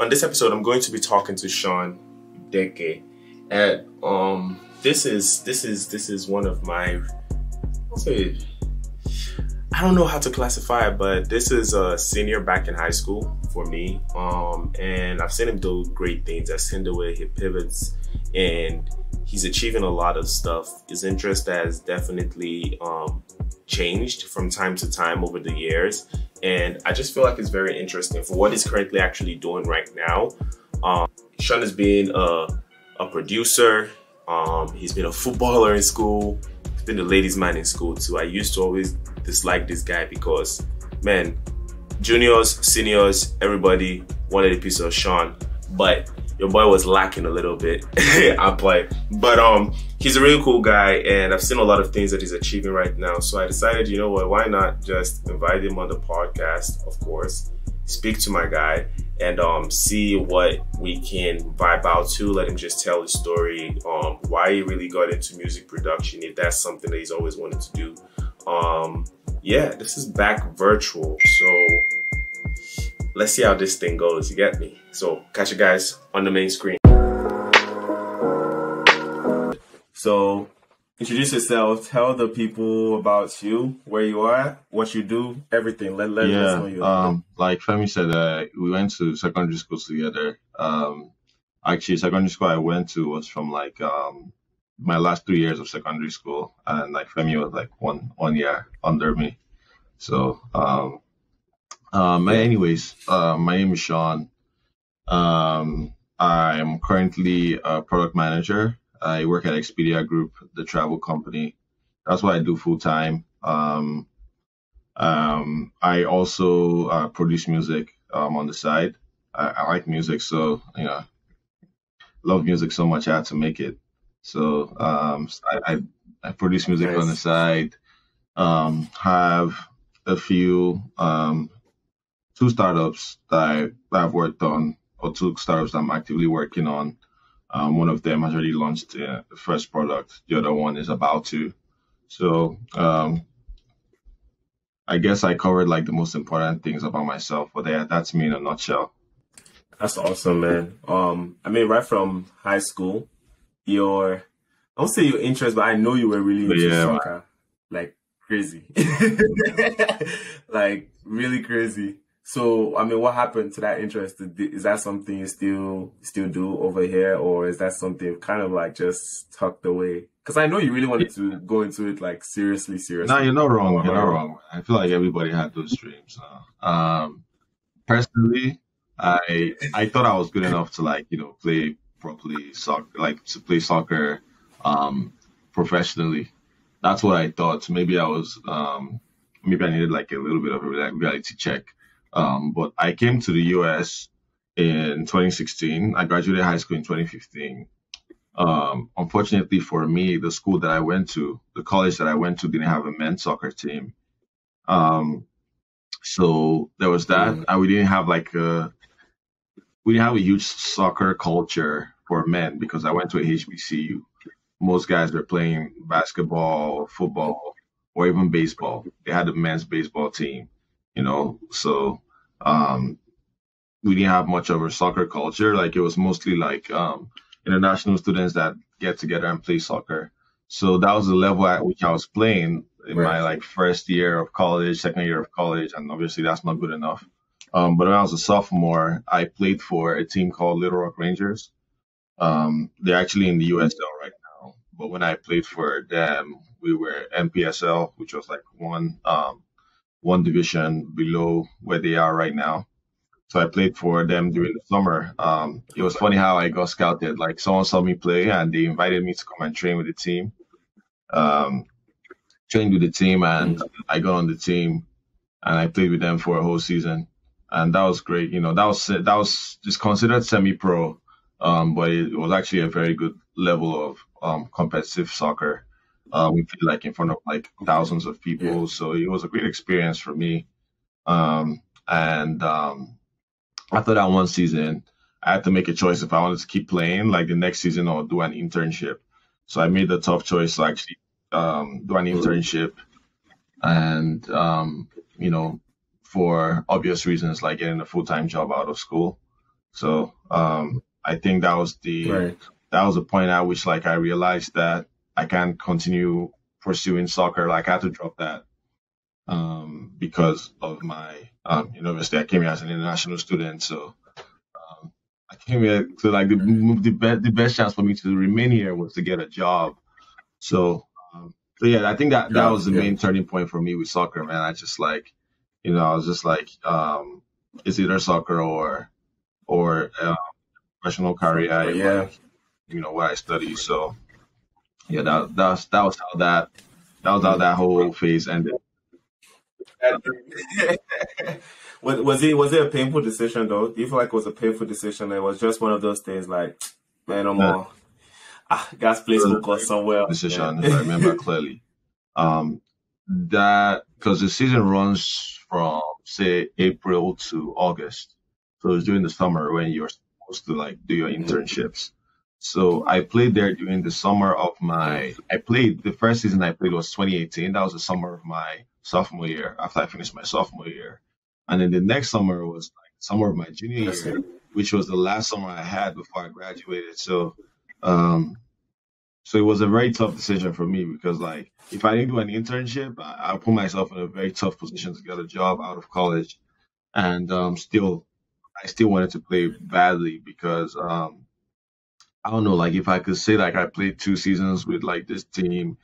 On this episode, I'm going to be talking to Sean Udeke, and this is one of my, I don't know how to classify it, but this is a senior back in high school for me. And I've seen him do great things. I've seen the way he pivots, and he's achieving a lot of stuff. His interest has definitely changed from time to time over the years, and I just feel like it's very interesting for what he's currently actually doing right now. Sean has been a producer. He's been a footballer in school. He's been a ladies' man in school too. I used to always dislike this guy because, man, juniors, seniors, everybody wanted a piece of Sean, but your boy was lacking a little bit. I play, but he's a really cool guy, and I've seen a lot of things that he's achieving right now. So I decided, you know what, why not just invite him on the podcast, of course, speak to my guy, and see what we can vibe out to. Let him just tell his story, why he really got into music production, if that's something that he's always wanted to do. Yeah, this is back virtual, so let's see how this thing goes, you get me? So catch you guys on the main screen. So introduce yourself, tell the people about you, where you are, what you do, everything. Let us know you. Like Femi said, we went to secondary school together. Actually, secondary school I went to was from like my last 3 years of secondary school, and like Femi was like one year under me. So anyways, my name is Sean. I'm currently a product manager. I work at Expedia Group, the travel company. That's what I do full time. I also produce music on the side. I like music, so love music so much I had to make it. So I produce music on the side. Have a few two startups that I've worked on, or two startups that I'm actively working on. One of them has already launched the first product. The other one is about to. So I guess I covered like the most important things about myself, but yeah, that's me in a nutshell. That's awesome, man. I mean, right from high school, I won't say your interest, but I know you were really into soccer, like crazy, like really crazy. So, I mean, what happened to that interest? Is that something you still do over here, or is that something kind of like just tucked away? Because I know you really wanted to go into it like seriously. No, you're not wrong. You're not wrong. I feel like everybody had those dreams. Personally, I thought I was good enough to like play properly soccer, like to play soccer professionally. That's what I thought. Maybe I was maybe I needed like a little bit of a reality check. But I came to the US in 2016. I graduated high school in 2015. Unfortunately for me, the school that I went to, the college that I went to, didn't have a men's soccer team. So there was that, and we didn't have a huge soccer culture for men because I went to a HBCU. Most guys were playing basketball, football, or even baseball. They had a men's baseball team. So we didn't have much of a soccer culture. Like it was mostly like international students that get together and play soccer. So that was the level at which I was playing in my like first year of college, second year of college, and obviously that's not good enough. But when I was a sophomore, I played for a team called Little Rock Rangers. They're actually in the USL right now, but when I played for them, we were NPSL, which was like one division below where they are right now. So I played for them during the summer. It was funny how I got scouted. Like someone saw me play and they invited me to come and train with the team. Trained with the team, and I got on the team and I played with them for a whole season. And that was great. That was just considered semi-pro, but it was actually a very good level of competitive soccer. We played like in front of like thousands of people, so it was a great experience for me. After that one season, I had to make a choice if I wanted to keep playing like the next season or do an internship. So I made the tough choice to actually do an internship, and for obvious reasons like getting a full-time job out of school. So I think Right. that was the point at which like I realized that I can't continue pursuing soccer. Like I had to drop that because of my university. I came here as an international student, so I came here to like the best chance for me to remain here was to get a job. So so yeah, I think that that Yeah. was the Yeah. main turning point for me with soccer, man. I just like I was just like it's either soccer or professional career Soccer. in Yeah. like what I study. So yeah, that was how that was how Mm. that whole phase ended. Was it a painful decision though? Do you feel like it was a painful decision? It was just one of those things like, man, I'm Uh, more gas it place was focus somewhere a else, man. decision, if I remember clearly. That because the season runs from say April to August, so it's during the summer when you're supposed to like do your Mhm. internships. So I played there during the summer of my. I played the first season I played was 2018. That was the summer of my sophomore year after I finished my sophomore year, and then the next summer was like summer of my junior year, Interesting. which was the last summer I had before I graduated. Um, so it was a very tough decision for me because, like, if I didn't do an internship, I put myself in a very tough position to get a job out of college, and I still wanted to play badly because I don't know, like, if I could say like I played 2 seasons with like this team,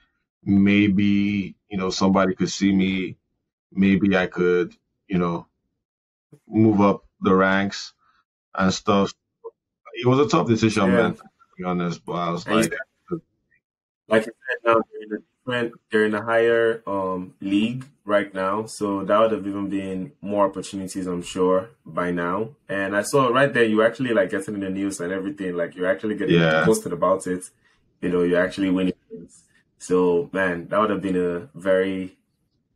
maybe somebody could see me, maybe I could you know move up the ranks and stuff. It was a tough decision, Yeah. man. To be honest, but I was And you like, said, like you said, now they're in a higher league right now, so that would have even been more opportunities, I'm sure, by now. And I saw right there you actually like getting in the news and everything, like you're actually getting yeah. posted about it. You're actually winning things. So man, that would have been a very,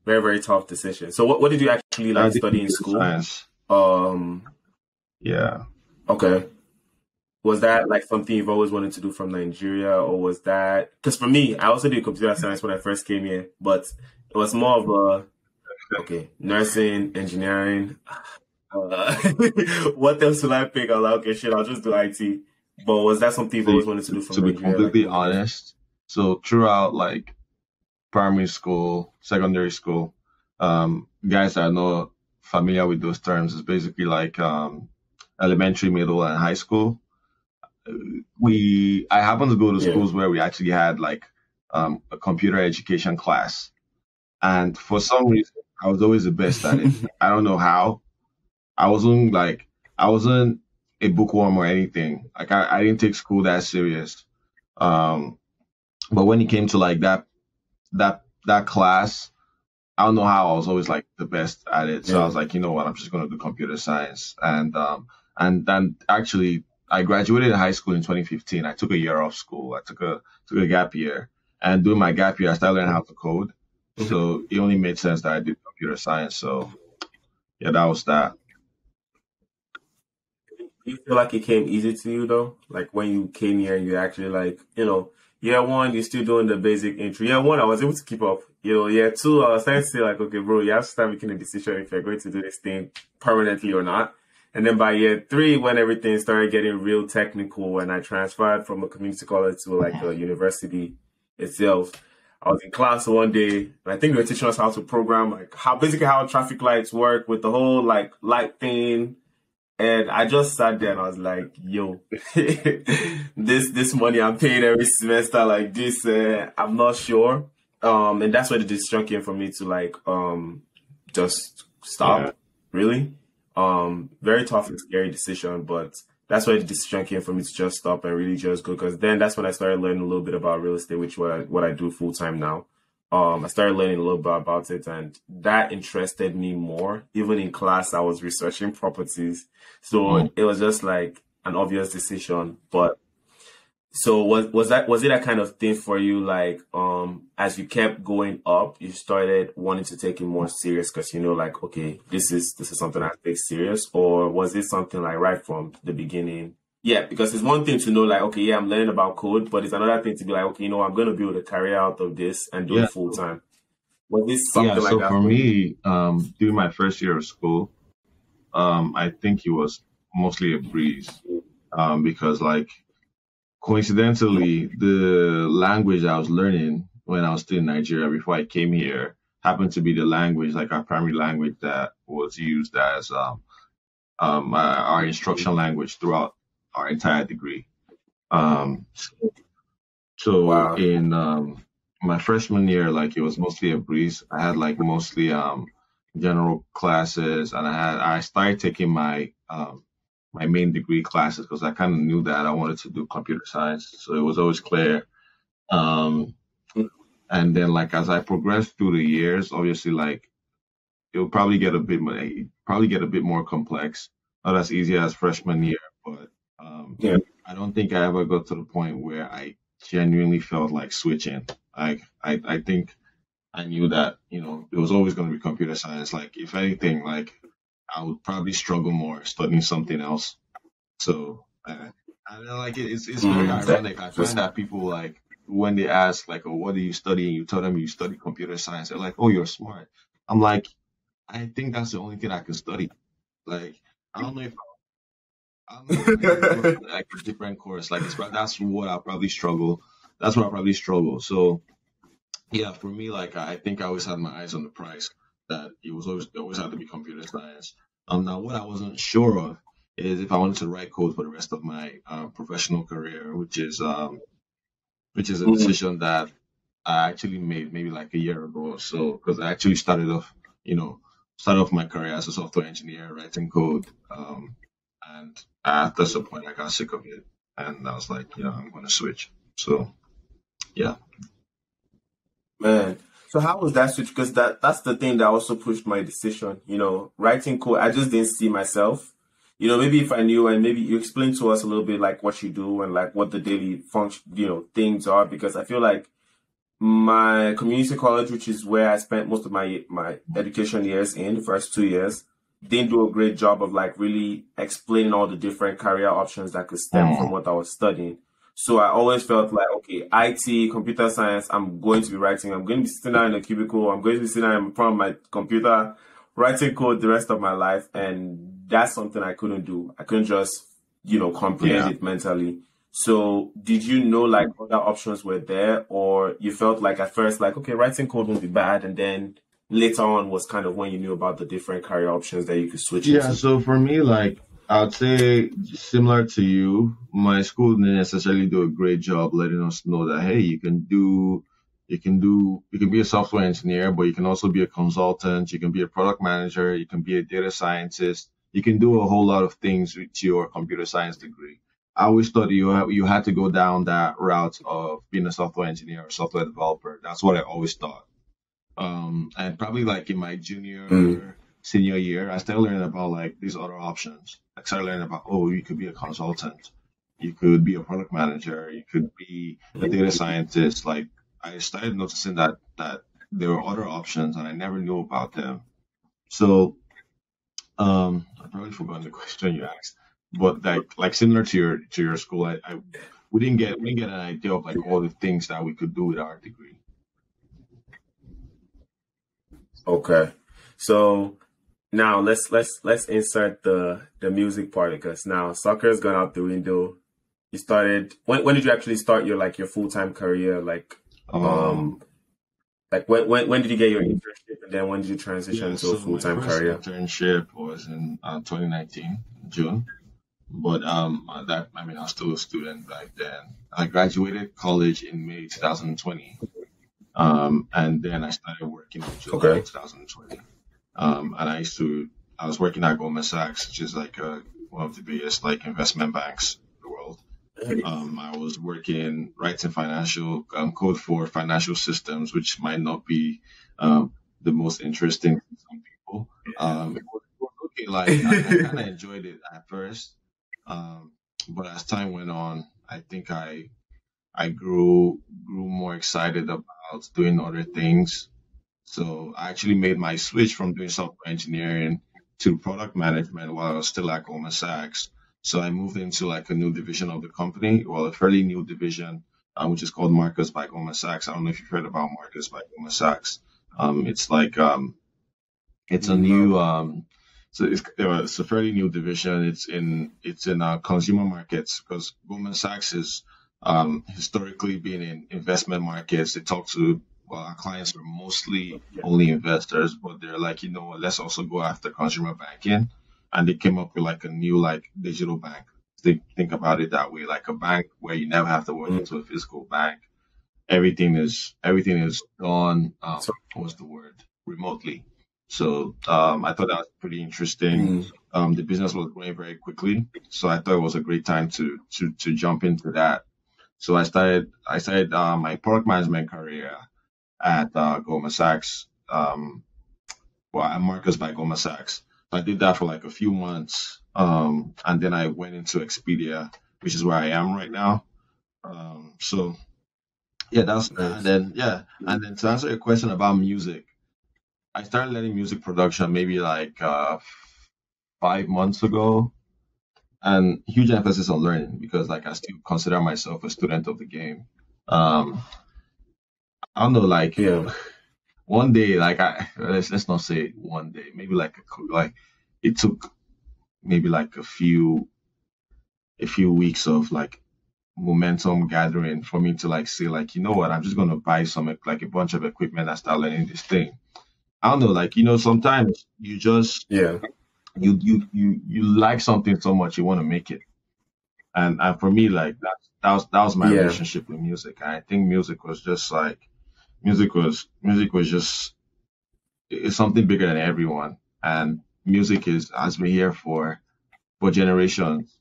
very, very tough decision. So what did you actually I like did study in computer school? science. Um, Yeah. okay. Was that like something you've always wanted to do from Nigeria, or was that because for me, I also did computer science when I first came here, but it was more of a okay, nursing, engineering. Uh, what else will I pick? I was like, okay, shit, I'll just do IT. But was that something you've To, always wanted to do from to be Nigeria, like completely moving here? honest, so throughout like primary school, secondary school, guys that are not familiar with those terms is basically like elementary, middle, and high school. I happened to go to Yeah. schools where we actually had like a computer education class, and for some reason, I was always the best at it. I don't know how. I wasn't like I wasn't a bookworm or anything. Like I didn't take school that serious. Um, but when it came to like that class, I don't know how I was always like the best at it. So I Yeah. was like, you know what, I'm just gonna do computer science. And then actually I graduated high school in 2015. I took a year off school. I took a gap year. And during my gap year I started learning how to code. Mhm. So it only made sense that I did computer science. So yeah, that was that. Do you feel like it came easy to you though? Like when you came here and you actually like, year one, you're still doing the basic entry. Year one, I was able to keep up. Year two, I was starting to say like, okay, bro, you have to start making a decision if you're going to do this thing permanently or not. And then by year three, when everything started getting real technical and I transferred from a community college to like a university itself, I was in class one day and I think they were teaching us how to program, like how traffic lights work with the whole like light thing, and I just sat there and I was like, yo, this money I'm paying every semester like this, I'm not sure. And that's where the decision came for me to like just Yeah. stop, really. Very tough and scary decision, but that's where the decision came for me to just stop and really just go. Because then that's when I started learning a little bit about real estate, which what I do full time now. I started learning a little bit about it, and that interested me more. Even in class, I was researching properties, so Mm. it was just like an obvious decision. But so was it that kind of thing for you? Like, as you kept going up, you started wanting to take it more serious because like, okay, this is something I take serious, or was it something like right from the beginning? Yeah, because it's one thing to know like, okay, yeah, I'm learning about code, but it's another thing to be like, okay, I'm going to build a career out of this and do Yeah. it full time. Was this Yeah. something like So that for for you? me, during my first year of school, I think it was. mostly a breeze. Because like coincidentally, the language I was learning when I was still in Nigeria before I came here happened to be the language, like our primary language that was used as our instruction language throughout our entire degree. Um, so Wow. in my freshman year, like it was mostly a breeze. I had like mostly general classes, and I started taking my main degree classes because I kind of knew that I wanted to do computer science. So it was always clear. Um, and then like as I progressed through the years, obviously like it will probably get a bit more complex. Not as easy as freshman year, but um, Yeah. I don't think I ever got to the point where I genuinely felt like switching. I think I knew that it was always going to be computer science. Like if anything, like I would probably struggle more studying something else. So I don't know, like it's very That ironic. I find just that people like when they ask like, "Oh, what do you study?" and you tell them you study computer science, they're like, "Oh, you're smart." I'm like, I think that's the only thing I can study. Like, I don't know if I don't know if I can go to like a different course. Like, that's what I probably struggle. That's what I probably struggle. So yeah, for me, like I think I always had my eyes on the prize. That it always had to be computer science. Now what I wasn't sure of is if I wanted to write code for the rest of my professional career, which is a mm, decision that I actually made maybe like a year ago or so, because I actually you know, started off my career as a software engineer writing code. And after some point, I got sick of it, and I was like, I'm going to switch. So yeah, man. So how was that switch? Because that's the thing that also pushed my decision. Writing code, I just didn't see myself. Maybe if I knew, and maybe you explain to us a little bit like what you do and like what the daily function, things are, because I feel like my community college, which is where I spent most of my education years in the first 2 years, didn't do a great job of like really explaining all the different career options that could stem from mm, what I was studying. So I always felt like, okay, IT, computer science, I'm going to be writing. I'm going to be sitting down in a cubicle. I'm going to be sitting down in front of my computer, writing code the rest of my life. And that's something I couldn't do. I couldn't just, comprehend yeah. it mentally. So did you know like other options were there, or you felt like at first like, okay, writing code won't be bad, and then later on was kind of when you knew about the different career options that you could switch Yeah, into? so for me, like I'd say similar to you, my school didn't necessarily do a great job letting us know that hey, you can be a software engineer, but you can also be a consultant, you can be a product manager, you can be a data scientist, you can do a whole lot of things with your computer science degree. I always thought you had to go down that route of being a software engineer or software developer. That's what I always thought. And probably like in my Mm. junior, senior year, I started learning about like these other options. I started learning about, oh, you could be a consultant, you could be a product manager, you could be a data scientist. Like I started noticing that there were other options and I never knew about them. So I probably forgot the question you asked, but like similar to your school, I we didn't get an idea of like all the things that we could do with our degree. Okay. So now let's insert the music part, because now soccer's gone out the window. You started when did you actually start your full-time career? Um, Um when did you get your internship, and then when did you transition Yeah, into a so my full-time first career? internship was in 2019, June. But that I mean, I was still a student back then. I graduated college in May 2020, and then I started working in July Okay. 2020. And I was working at Goldman Sachs, which is like one of the biggest like investment banks in the world. I was working writing financial code for financial systems, which might not be the most interesting to some people. It was okay. Like I kind of enjoyed it at first, um, but as time went on, I think I grew more excited about doing other things. So I actually made my switch from doing software engineering to product management while I was still at Goldman Sachs. So I moved into like a new division of the company, well, a fairly new division, which is called Marcus by Goldman Sachs. I don't know if you've heard about Marcus by Goldman Sachs. It's like it's a No. new So it's a fairly new division. It's in consumer markets because Goldman Sachs is historically been in investment markets. They talk to well, our clients are mostly only investors, but they're like, you know what, let's also go after consumer banking, and they came up with like a new like digital bank. They think about it that way, like a bank where you never have to walk Mm. into a physical bank. Everything is done. So, What's the word? Remotely. So I thought that was pretty interesting. mm, The business was growing very quickly, so I thought it was a great time to jump into that. So I started my product management career at Goldman Sachs. Well, at Marcus by Goldman Sachs. So I did that for like a few months, and then I went into Expedia, which is where I am right now. So yeah, and nice. then yeah, and then to answer your question about music, I started learning music production maybe like 5 months ago, and huge emphasis on learning because like I still consider myself a student of the game. Um, I don't know, like Yeah. one day, like let's not say one day, maybe like like it took maybe like a few weeks of like momentum gathering for me to like say like you know what, I'm just gonna buy some like a bunch of equipment and start learning this thing. I don't know, like sometimes you just Yeah. you like something so much you want to make it, and for me like that was my Yeah. relationship with music. And I think music was just like music was just it's something bigger than everyone, and music is has been here for generations,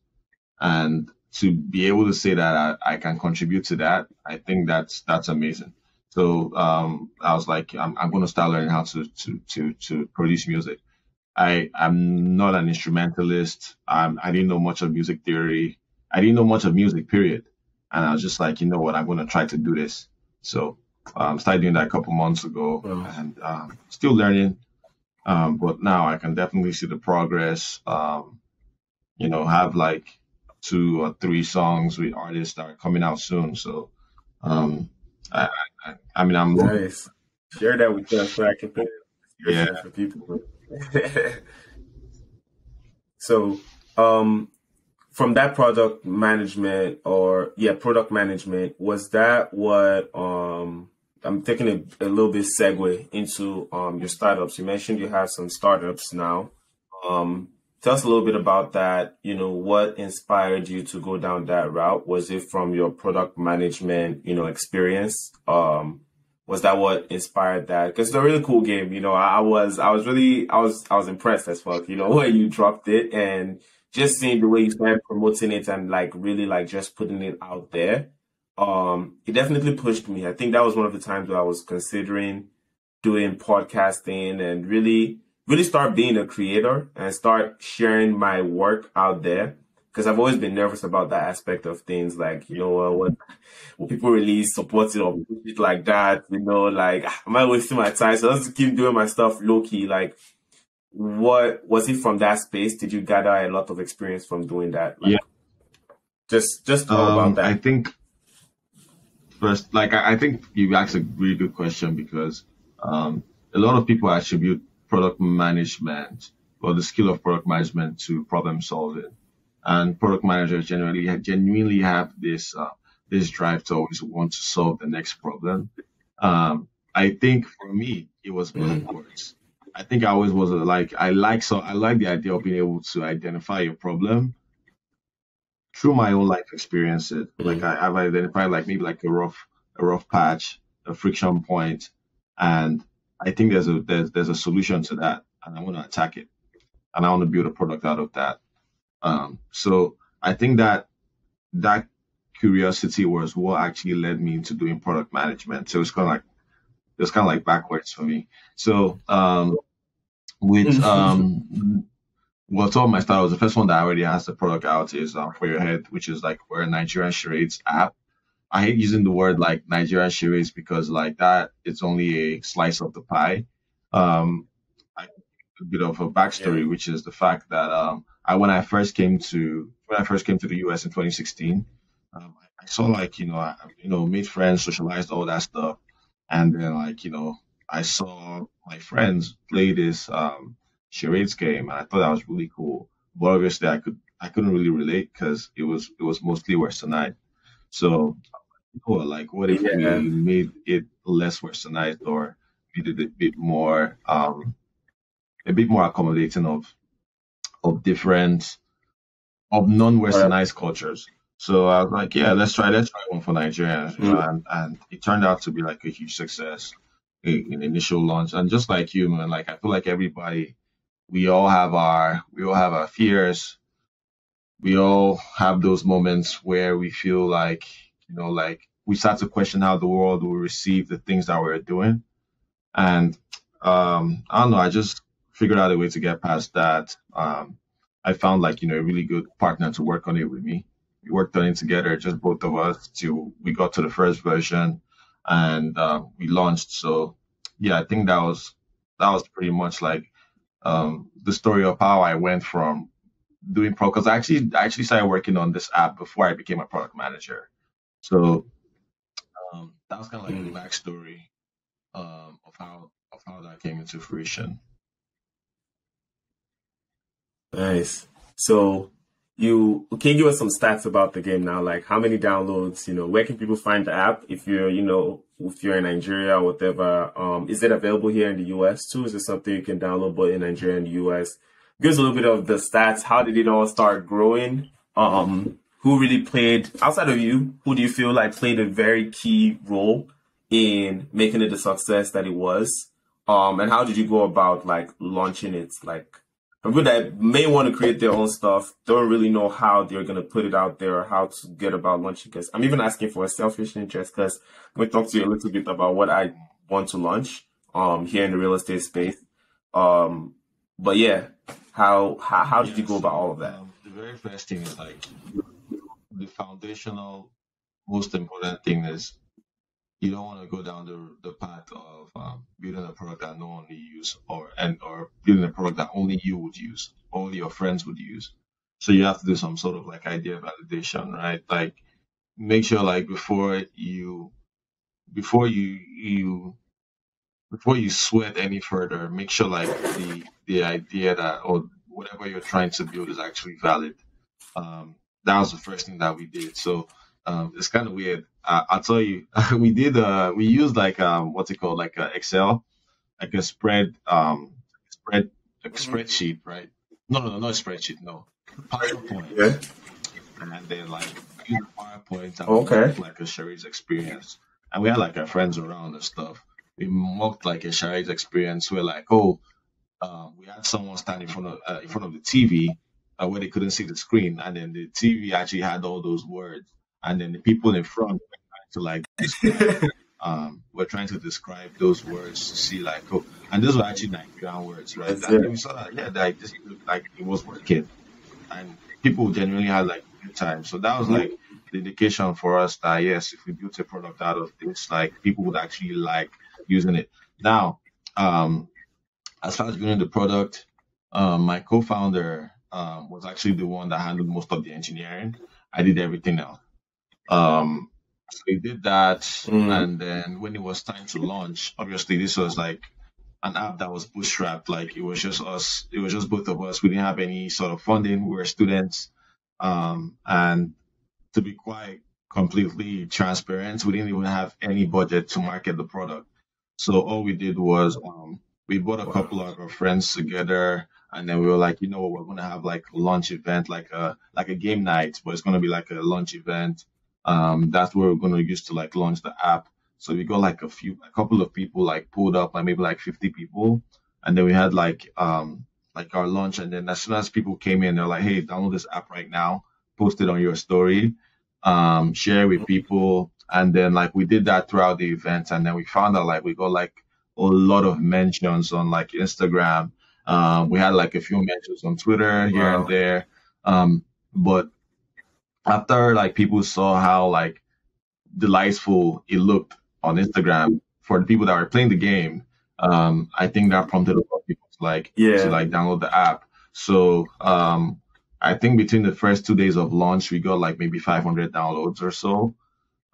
and to be able to say that I can contribute to that, I think that's amazing. So I was like, I'm going to start learning how to produce music. I'm not an instrumentalist. I didn't know much of music theory. I didn't know much of music, period. And I was just like, you know what, I'm going to try to do this. So started doing that a couple months ago, Well, and still learning. But now I can definitely see the progress. Have like 2 or 3 songs with artists that are coming out soon. So, um, I, I mean, I'm looking, nice. Share that with us so I can put it in the yeah, description for people. So, um, from that product management or yeah, product management, was that what I'm taking a little bit segue into your startups. You mentioned you have some startups now. Um, Tell us a little bit about that. What inspired you to go down that route? Was it from your product management, experience? Was that what inspired that? Because it's a really cool game. I was impressed as fuck. When you dropped it and just seeing the way you started promoting it and like really like just putting it out there. It definitely pushed me. I think that was one of the times where I was considering doing podcasting and really start being a creator and start sharing my work out there. Because I've always been nervous about that aspect of things, like when people release support it or push it like that, like am I wasting my time? So let's keep doing my stuff low key. Like, what was it from that space? Did you gather a lot of experience from doing that? yeah. Like, just all about I that. think first, like, I think you asked a really good question because a lot of people attribute product management or the skill of product management to problem solving, and product managers generally genuinely have this drive to always want to solve the next problem. I think for me, it was Mm, backwards. I think I always was like I like the idea of being able to identify a problem through my own life experiences. Like mm, I've identified like maybe like a rough patch, a friction point, and I think there's a solution to that, and I want to attack it, and I want to build a product out of that. So I think that curiosity was what actually led me into doing product management. So it's kind of like backwards for me. So with mm. well, two of my startups, the first one that already has the product out is For Your Head, which is like we're a Nigerian charades app. I hate using the word like Nigerian charades because like that it's only a slice of the pie. Um, a bit of a Yeah. backstory, which is the fact that I when I first came to the US in 2016, I saw like made friends, socialized, all that stuff, and then like I saw my friends play this. charades game, and I thought that was really cool. But obviously, I couldn't really relate because it was mostly westernized. So, cool. Like, what if Yeah. we made it less westernized or made it a bit more accommodating of different of Right. non-westernized cultures. So I was like, yeah, let's try one for Nigerians, Mm. and it turned out to be like a huge success in initial launch. And just like you, man, like I feel like everybody, we all have our fears. We all have those moments where we feel like, like we start to question how the world will receive the things that we're doing. And I don't know, I just figured out a way to get past that. I found like, a really good partner to work on it with me. We worked on it together, just both of us, till we got to the first version and we launched. So yeah, I think that was pretty much like the story of how I went from doing pro because I actually started working on this app before I became a product manager. So that was kind of like the Mm. backstory of how that came into fruition. Nice. So you can you give us some stats about the game now? Like how many downloads, where can people find the app if you're in Nigeria or whatever? Is it available here in the US too? Is it something you can download both in Nigeria and the US? Give us a little bit of the stats. How did it all start growing? Who really played outside of you, who do you feel like played a very key role in making it the success that it was? And how did you go about like launching it? Like people that may want to create their own stuff don't really know how they're going to put it out there or how to get about launching. Because I'm even asking for a selfish interest because I'm going to talk to you a little bit about what I want to launch here in the real estate space. Um, but yeah, how did you Yeah, go about all so of that? the very first thing is like the foundational, most important thing is you don't want to go down the path of building a product that no one will use or building a product that only you would use, only your friends would use. So you have to do some sort of like idea validation, right? Like make sure like before you before you sweat any further, make sure like the idea that or whatever you're trying to build is actually valid. That was the first thing that we did. So it's kind of weird. I'll tell you, we used like what's it called, like Excel, like a spread like spreadsheet, right? No, no, no, not a spreadsheet, no, PowerPoint, Yeah. and then like use the PowerPoint and Okay. mock like a Sherry's experience. And we had like our friends around and stuff. We mocked like a Sherry's experience. We're like, oh, we had someone stand in front of the TV where they couldn't see the screen, and then the TV actually had all those words, and then the people in front were trying to like were trying to describe those words to see like, oh, and those were actually Nigerian words, right? That's And then we it. saw that, yeah, like it was working, and people genuinely had like a good time. So that was like Mhm. the indication for us that yes, if we built a product out of this, like people would actually like using it. Now, um, as far as building the product, my co-founder was actually the one that handled most of the engineering. I did everything else. So he did that, Mm. and then when it was time to launch, obviously this was like an app that was bootstrapped. Like it was just us. It was just both of us. We didn't have any sort of funding. We were students, and to be quite completely transparent, we didn't even have any budget to market the product. So all we did was we brought a Wow. couple of our friends together, and then we were like, you know what, we're gonna have like a launch event, like a game night, but it's gonna be like a launch event. That's where we're gonna use to like launch the app. So we got like a couple of people like pulled up, like maybe like 50 people, and then we had like our launch, and then as soon as people came in, they're like, hey, download this app right now, post it on your story, share with people, and then like we did that throughout the event, and then we found out like we got like a lot of mentions on like Instagram. We had like a few mentions on Twitter here and Wow. there. But after like people saw how like delightful it looked on Instagram for the people that were playing the game, I think that prompted a lot of people to Yeah. like download the app. So I think between the first 2 days of launch, we got like maybe 500 downloads or so.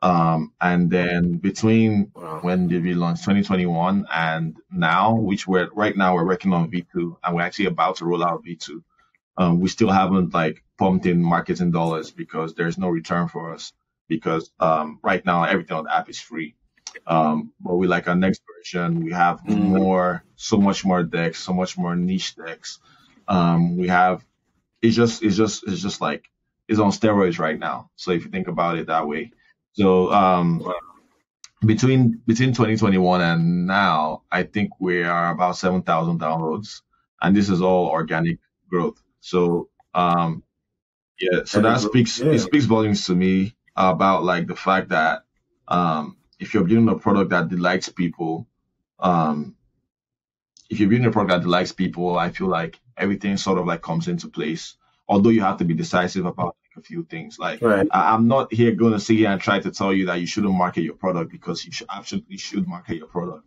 And then between Wow. when did we launch 2021 and now, which we're right now we're working on V2 and we're actually about to roll out V2. We still haven't like pumped in marketing dollars because there's no return for us because right now everything on the app is free. But we like our next version, we have Mm, so much more decks, so much more niche decks. We have it's just like it's on steroids right now. So if you think about it that way, so wow. between 2021 and now, I think we are about 7,000 downloads, and this is all organic growth. So yeah, so And it that grew. speaks it Yeah. speaks volumes to me about like the fact that if you're building a product that delights people, um, if you're building a product that delights people, I feel like everything sort of like comes into place. Although you have to be decisive about like, a few things. Like Right. I'm not here going to sit here and try to tell you that you shouldn't market your product because you should absolutely should market your product.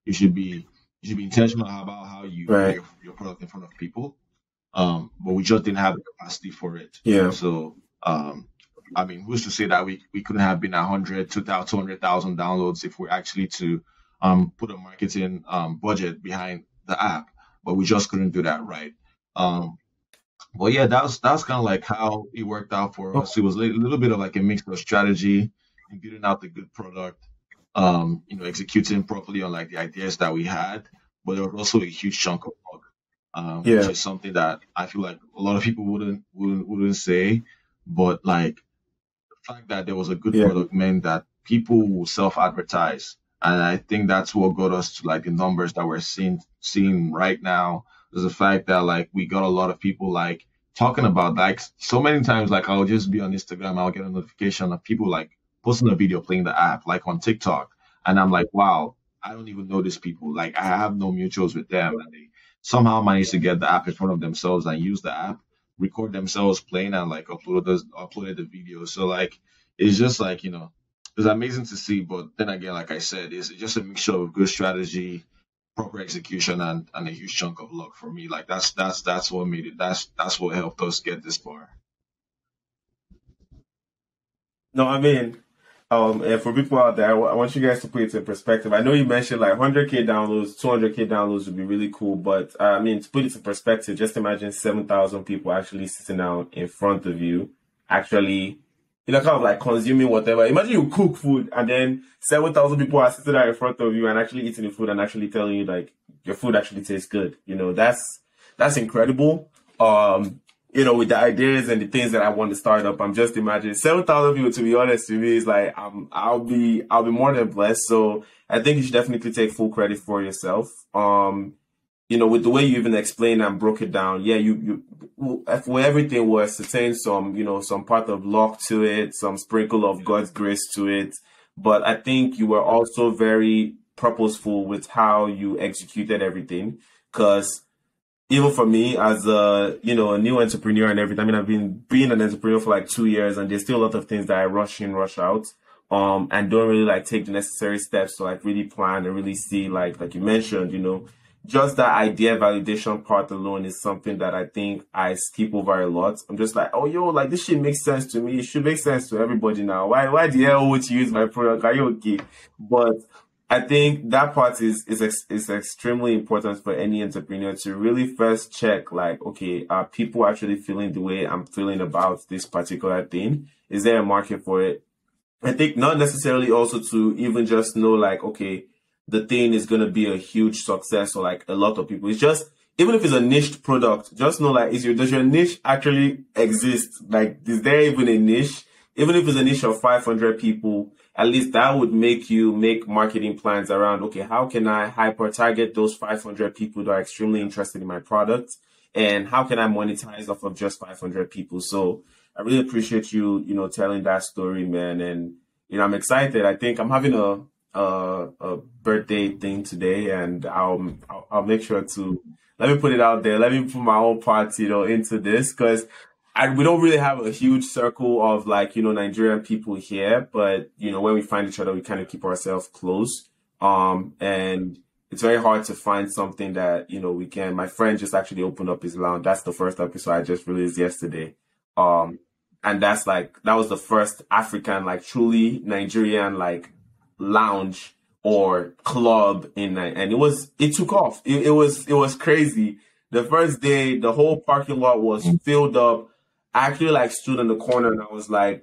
You should be you should be intentional about how you put Right. your product in front of people. But we just didn't have the capacity for it. Yeah. So I mean, who's to say that we couldn't have been 100, 200,000 downloads if we're actually to put a marketing budget behind the app, but we just couldn't do that right. Um, but yeah, that's kind of like how it worked out for Oh, us. It was a little bit of like a mix of strategy and building out the good product, executing properly on like the ideas that we had, but there was also a huge chunk of luck, which yeah. is something that I feel like a lot of people wouldn't say, but like the fact that there was a good Yeah. product meant that people will self-advertise, and I think that's what got us to like the numbers that we're seeing right now. Is the fact that like we got a lot of people like talking about like so many times like I'll just be on Instagram, I'll get a notification of people like posting a video playing the app like on TikTok, and I'm like, wow, I don't even know these people. Like I have no mutuals with them, and they somehow managed to get the app in front of themselves and use the app, record themselves playing and like uploaded the video. So like it's just like it's amazing to see. But then again, like I said, it's just a mixture of good strategy, proper execution, and a huge chunk of luck for me. Like that's what made it. That's what helped us get this far. No, I mean, and for people out there, I want you guys to put it in perspective. I know you mentioned like 100K downloads, 200K downloads would be really cool, but I mean, to put it in perspective, just imagine 7,000 people actually sitting down in front of you, actually, kind of like consuming whatever. Imagine you cook food and then 7,000 people are sitting there in front of you and actually eating the food and actually telling you like your food actually tastes good. That's incredible. With the ideas and the things that I want to start up, I'm just imagining 7,000 people. To be honest, to me, is like I'll be more than blessed. So I think you should definitely take full credit for yourself. With the way you even explained and broke it down, yeah, for everything was certain some, some part of luck to it, some sprinkle of God's grace to it. But I think you were also very purposeful with how you executed everything. Because even for me as a new entrepreneur and everything, I mean, I've been being an entrepreneur for like 2 years, and there's still a lot of things that I rush in, rush out, and don't really like take the necessary steps to like really plan and really see like you mentioned, just that idea validation part alone is something that I think I skip over a lot. I'm just like, oh yo, like this shit makes sense to me. It should make sense to everybody now. Why the hell would you use my product? Are you okay? But I think that part is extremely important for any entrepreneur to really first check like, okay, are people actually feeling the way I'm feeling about this particular thing? Is there a market for it? I think not necessarily also to even just know like, okay, the thing is going to be a huge success or like a lot of people. It's just, even if it's a niche product, just know like, does your niche actually exist? Like, is there even a niche? Even if it's a niche of 500 people, at least that would make you make marketing plans around, okay, how can I hyper target those 500 people that are extremely interested in my product? And how can I monetize off of just 500 people? So I really appreciate you, telling that story, man. And, I'm excited. I think I'm having a birthday thing today, and I'll make sure to let me put it out there. Let me put my own part, into this because we don't really have a huge circle of like Nigerian people here, but when we find each other, we kind of keep ourselves close. And it's very hard to find something that we can. My friend just actually opened up his lounge. That's the first episode I just released yesterday. Um, and that was the first African, like truly Nigerian, like lounge or club and it took off. It was crazy. The first day, the whole parking lot was filled up. I actually like stood in the corner and I was like,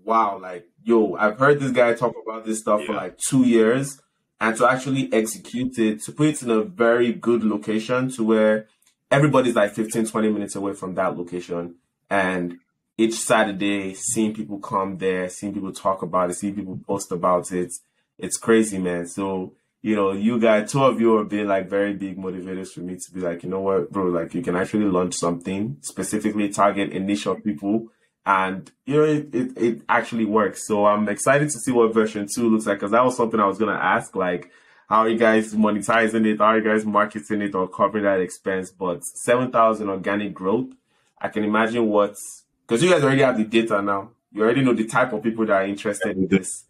wow, like, yo, I've heard this guy talk about this stuff for Yeah. like 2 years, and to actually execute it, to put it in a very good location to where everybody's like 15, 20 minutes away from that location. And each Saturday, seeing people come there, seeing people talk about it, seeing people post about it, it's crazy, man. So, you guys, two of you have been like very big motivators for me to be like, you know what, bro, like you can actually launch something, specifically target initial people. And, it actually works. So I'm excited to see what version two looks like, because that was something I was going to ask, like, how are you guys monetizing it? How are you guys marketing it or covering that expense? But 7,000 organic growth, I can imagine because you guys already have the data now. You already know the type of people that are interested in this.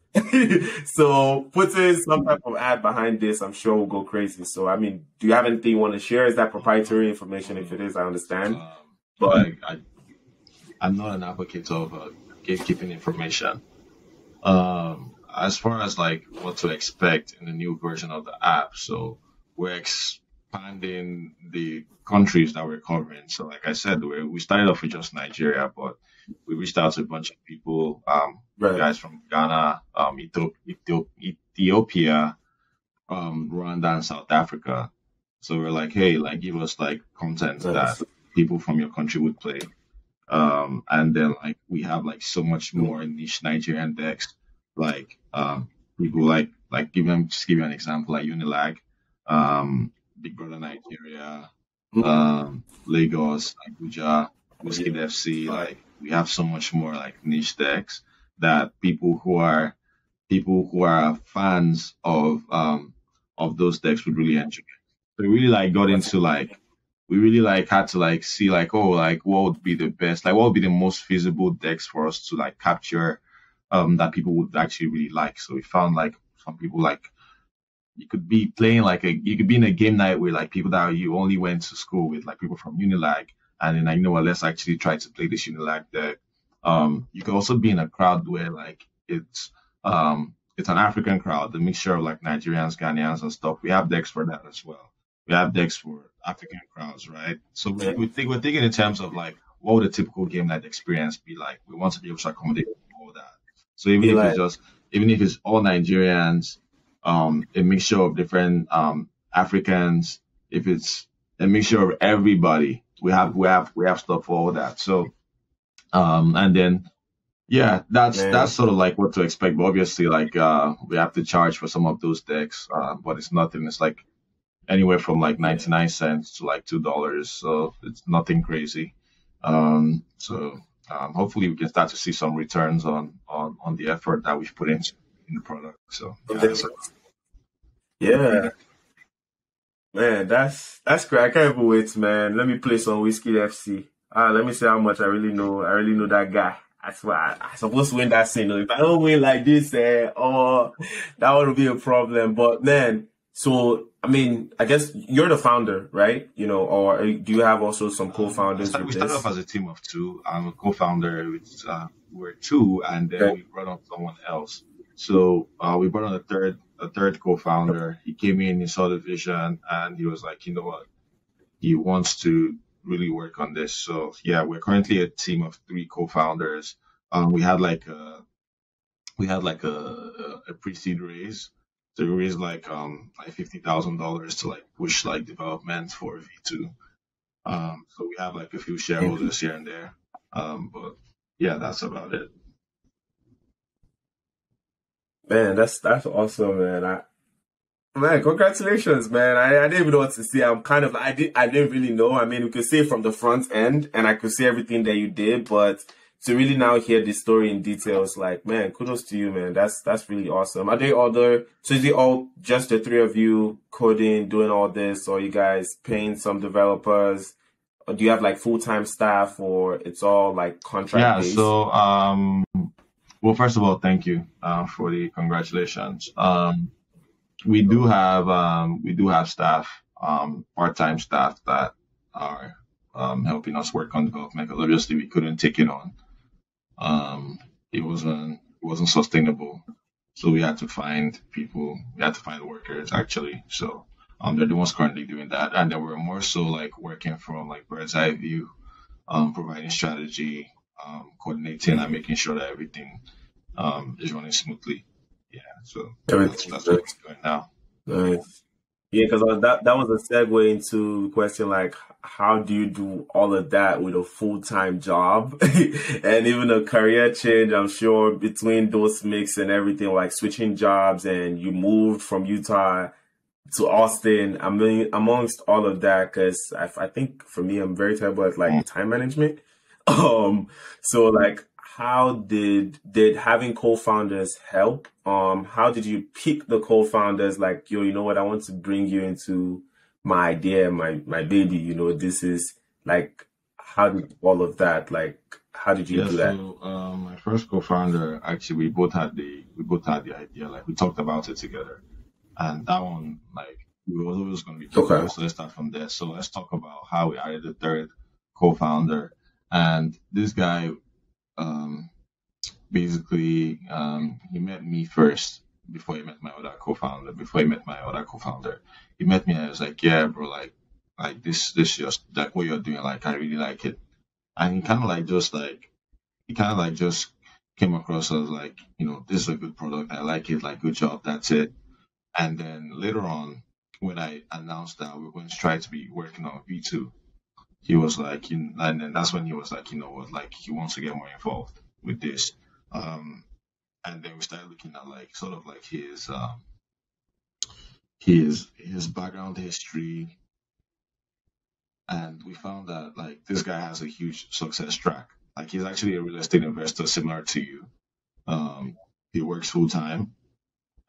So putting some type of ad behind this, I'm sure will go crazy. So, I mean, do you have anything you want to share? Is that proprietary information? If it is, I understand. Um, But I'm not an advocate of gatekeeping information. As far as like what to expect in the new version of the app, so we're expanding the countries that we're covering. So, like I said, we started off with just Nigeria, but we reached out to a bunch of people, right, guys from Ghana, Ethiopia, Rwanda, and South Africa. So we're like, hey, like give us like content that nice. people from your country would play. And then like we have like so much more niche Nigerian decks, like people just give you an example like Unilag, Big Brother Nigeria, Lagos, Abuja, Whiskey FC. Like we have so much more like niche decks that people who are fans of those decks would really enjoy. So we really like got into like we really like had to like see like, oh, like what would be the best, like what would be the most feasible decks for us to like capture, that people would actually really like. So we found like some people like you could be in a game night with like people that you only went to school with, like people from Unilag, and then like, let's actually try to play this Unilag deck. You could also be in a crowd where like it's an African crowd, the mixture of like Nigerians, Ghanaians, and stuff. We have decks for that as well. We have decks for African crowds, right? So Yeah. we're thinking in terms of like what would a typical game night experience be like. We want to be able to accommodate all that. So Be like, even if it's all Nigerians, a mixture of different Africans, if it's a mixture of everybody, we have stuff for all that. So and then yeah, that's man, sort of like what to expect. But obviously, like we have to charge for some of those decks, but it's nothing. It's like anywhere from like yeah. 99 cents to like $2, so it's nothing crazy. So hopefully we can start to see some returns on the effort that we've put into in the product. So So yeah, then- yeah, man, that's great. I can't even wait, man. Let me play some Whiskey FC. Let me see how much I really know. I really know that guy. I swear, I supposed to win that single. If I don't win like this, that would be a problem. But man, so I mean, I guess you're the founder, right? Or do you have also some co-founders we with started off this? as a team of two. I'm a co-founder. We're two, and then Okay. we brought on someone else. So we brought on a third co-founder. He came in, he saw the vision, and he was like, you know what, he wants to really work on this. So yeah, we're currently a team of three co-founders. We had a pre-seed raise. So we raised like $50,000 to like push like development for V2. So we have like a few shareholders here and there. But yeah, that's about it. Man, that's awesome, man. Man, congratulations, man. I didn't even know what to say. I didn't really know. I mean, we could see it from the front end and I could see everything that you did, but to really now hear the story in details, like, man, kudos to you, man. That's really awesome. So is it all just the three of you coding, doing all this, or you guys paying some developers? Or do you have like full-time staff or it's all like contract Yeah. based? So well, first of all, thank you for the congratulations. We do have staff, part-time staff that are helping us work on development because obviously we couldn't take it on. Um, it wasn't sustainable. So we had to find people, we had to find workers actually. So they're the ones currently doing that. And then we're more so like working from like bird's eye view, providing strategy, coordinating and making sure that everything is running smoothly. Yeah. So that's Everything's that's what good. we're doing now. Nice. Yeah, because that was a segue into the question like, how do you do all of that with a full-time job and even a career change? I'm sure between those mix and everything, like switching jobs and you moved from Utah to Austin. I mean, amongst all of that, because I think for me, I'm very terrible at Mm. like time management. So like, how did having co-founders help? How did you pick the co-founders? Like, yo, you know what? I want to bring you into my idea, my baby. You know, this is like, how did all of that? Like, how did you Yeah, do that? so my first co-founder, actually, we both had the idea, like we talked about it together, and that one, like, we were always going to be Okay. people. So let's start from there. So let's talk about how we added the third co-founder, and this guy, um, basically, he met me first before he met my other co-founder. Before he met my other co-founder, he met me and I was like, "Yeah, bro, like this just like what you're doing, like I really like it." And he kind of like just came across as like, this is a good product. I like it. Like, good job. That's it. And then later on, when I announced that we were going to try to be working on V2, he was like, and then that's when he was like, you know what, like he wants to get more involved with this. Um, and then we started looking at like sort of like his background history, and we found that like this guy has a huge success track. Like he's actually a real estate investor similar to you. Um, he works full time,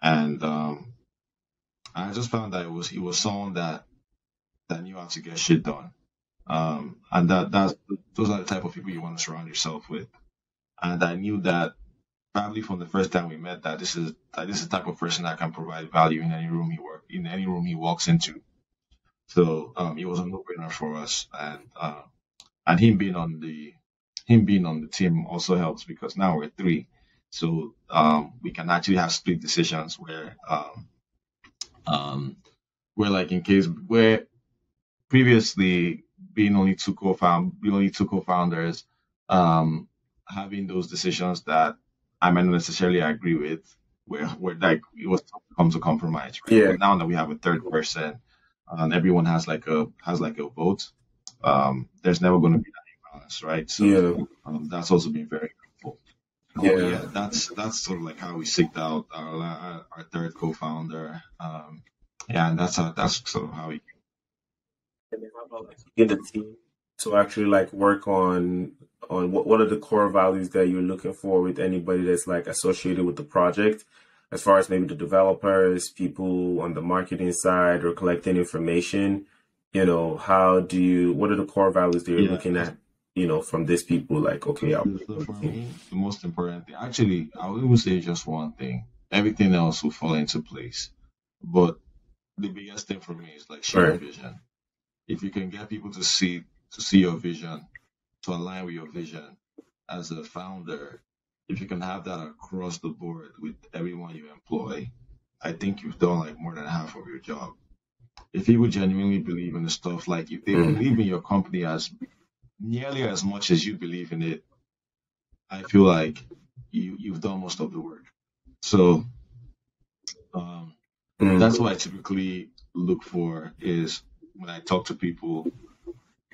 and I just found that he was someone that knew how to get shit done. And that's those are the type of people you want to surround yourself with. And I knew that probably from the first time we met that this is the type of person that can provide value in any room he walks into. So he was a no brainer for us, and him being on the team also helps because now we're three, so we can actually have split decisions um, where like in case where previously being only two co-founders, um, having those decisions that I might not necessarily agree with, where like it was tough to come to compromise, right? Yeah. But now that we have a third person, and everyone has like a vote, there's never going to be that imbalance, right? So Yeah. that's also been very helpful. But Yeah. yeah, that's sort of like how we seeked out our third co-founder. Yeah, and that's sort of how we. And then how about like in the team to actually like work on what are the core values that you're looking for with anybody that's like associated with the project, as far as maybe the developers, people on the marketing side or collecting information, how do you what are the core values that you're Yeah. looking at, from these people like, So, okay, I'll work so on for the team. me, the most important thing, actually, I would even say just one thing. Everything else will fall into place. But the biggest thing for me is like shared Right. vision. If you can get people to see your vision, to align with your vision as a founder, if you can have that across the board with everyone you employ, I think you've done like more than half of your job. If people genuinely believe in the stuff, like if they Mm. believe in your company as nearly as much as you believe in it, I feel like you've done most of the work. So um, that's Mm. what I typically look for is when I talk to people,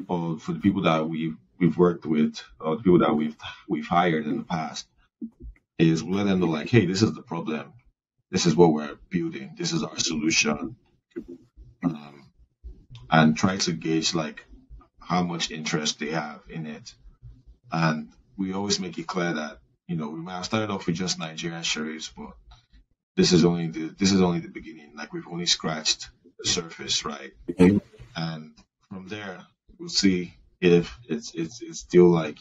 or for the people that we've worked with, or the people that we've hired in the past, is let them know like, hey, this is the problem, this is what we're building, this is our solution, um, and try to gauge like how much interest they have in it. And we always make it clear that we might have started off with just Nigerian sheriffs, but this is only the beginning. Like we've only scratched the surface, right? Mm. And from there, we'll see if it's still like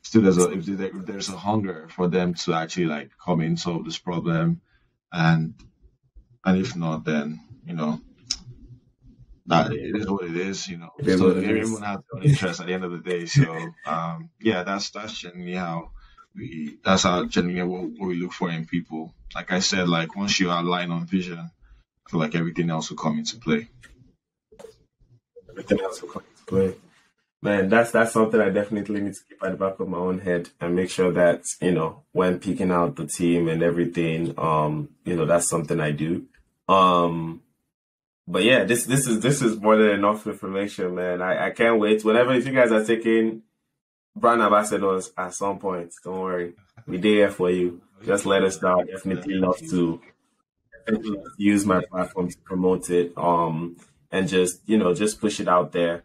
still if there's a hunger for them to actually like come in solve this problem, and if not, then that it is what it is, It is So what it everyone is. has their own interest at the end of the day. So yeah, that's generally how that's how generally what we look for in people. Like I said, like once you align on vision, I feel like everything else will come into play. Everything else will come into play. Man, that's something I definitely need to keep at the back of my own head and make sure that, when picking out the team and everything, that's something I do. Um, but yeah, this is more than enough information, man. I can't wait. Whenever if you guys are taking brand ambassadors at some point, don't worry. We're there for you. Oh, Just yeah, let us know. I definitely love definitely. to use my platform to promote it and just just push it out there.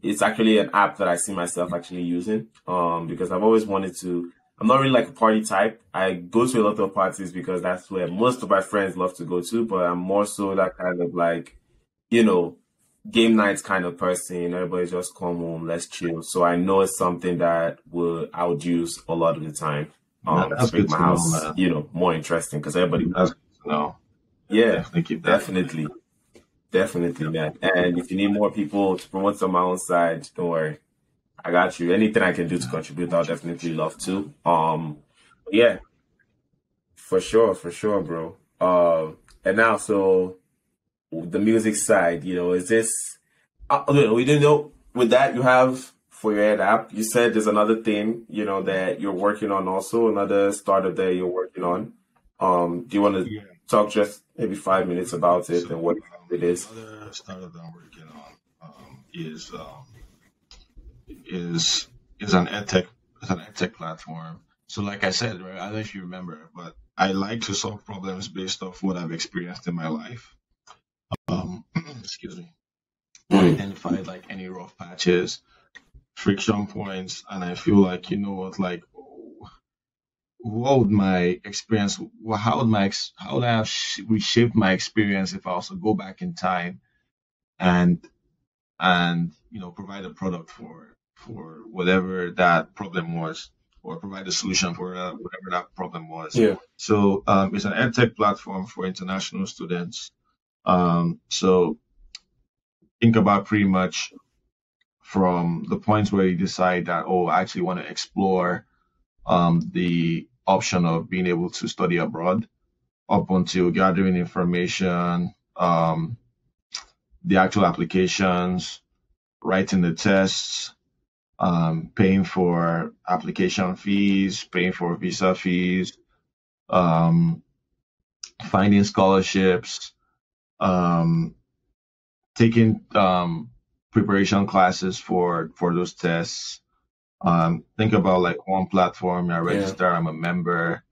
It's actually an app that I see myself actually using because I've always wanted to. I'm not really like a party type. I go to a lot of parties because that's where most of my friends love to go to, but I'm more so that kind of like you know game nights kind of person. Everybody just come home, let's chill. So I know it's something that I would use a lot of the time That's to make good my to know, house, man. more interesting because everybody. That's good to know. Yeah, Definitely keep that in mind. definitely, definitely, man. And if you need more people to promote on my own side, don't worry, I got you. Anything I can do to Yeah, contribute, I'll much definitely appreciated, love man. to. Yeah, for sure, bro. And now, so the music side, is this? We didn't know. With that, you have for your head app. You said there's another thing, that you're working on, also another startup that you're working on. Do you want to Yeah. talk just maybe 5 minutes about it So and what it the is? other startup that I'm working on is is an edtech platform. So like I said, right, I don't know if you remember, but I like to solve problems based off what I've experienced in my life. Excuse me. I Mm, identified like any rough patches, friction points, and I feel like like what would my experience? How would how would I have reshaped my experience if I was to go back in time and provide a product for whatever that problem was, or provide a solution for whatever that problem was. yeah. So it's an edtech platform for international students. So think about pretty much from the points where you decide that, oh, I actually want to explore the option of being able to study abroad, up until gathering information, the actual applications, writing the tests, paying for application fees, paying for visa fees, um, finding scholarships, um, taking preparation classes for those tests. Think about like one platform. I Yeah. register, I'm a member,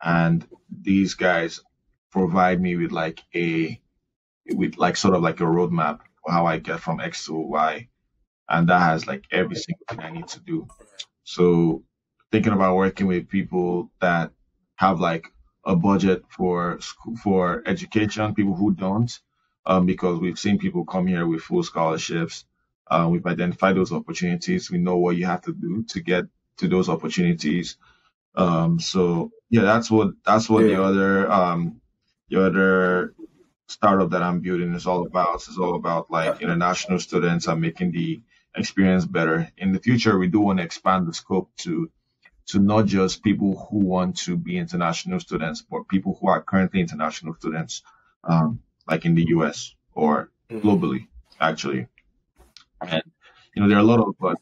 and these guys provide me with sort of like a roadmap for how I get from X to Y, and that has like every single thing I need to do. So thinking about working with people that have like a budget for for education, people who don't, because we've seen people come here with full scholarships. We've identified those opportunities. We know what you have to do to get to those opportunities. So yeah, that's what Yeah. the other startup that I'm building is all about. It's all about like international students and making the experience better. In the future, we do want to expand the scope to not just people who want to be international students, but people who are currently international students, like in the US or Mm. globally, actually. And there are a lot of, but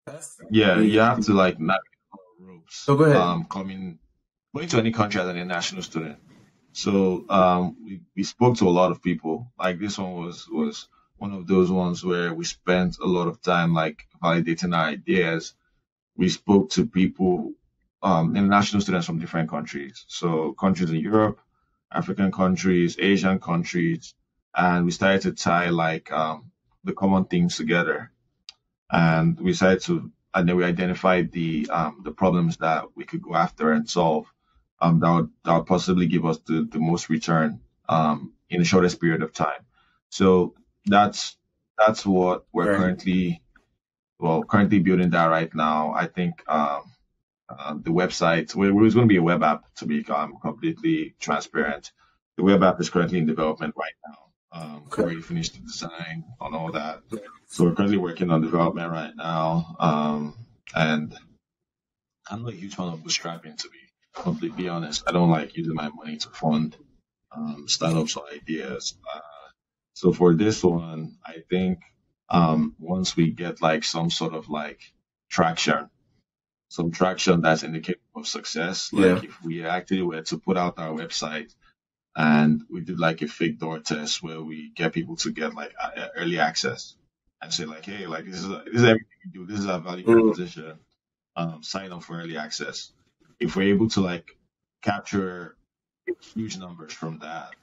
That's yeah, you really. have to like navigate a lot of ropes, So go ahead. going to any country as an international student. So we spoke to a lot of people. Like this one was one of those ones where we spent a lot of time like validating our ideas. We spoke to people, international students from different countries. So countries in Europe, African countries, Asian countries, and we started to tie like the common themes together. And and then we identified the problems that we could go after and solve. That would possibly give us the most return in the shortest period of time. So that's that's what we're Right. currently building that right now. I think the website, it's going to be a web app to be completely transparent. The web app is currently in development right now. We've already finished the design on all that. So we're currently working on development right now. And I'm not a huge fan of bootstrapping, to be completely honest. I don't like using my money to fund startups or ideas. So for this one, I think once we get like some sort of like traction, some traction that's indicative of success, Yeah. like if we actually were to put out our website and we did like a fake door test where we get people to get like early access and say like, hey, like this is everything we do. This is our value Mm, proposition. Sign up for early access. If we're able to like capture huge numbers from that,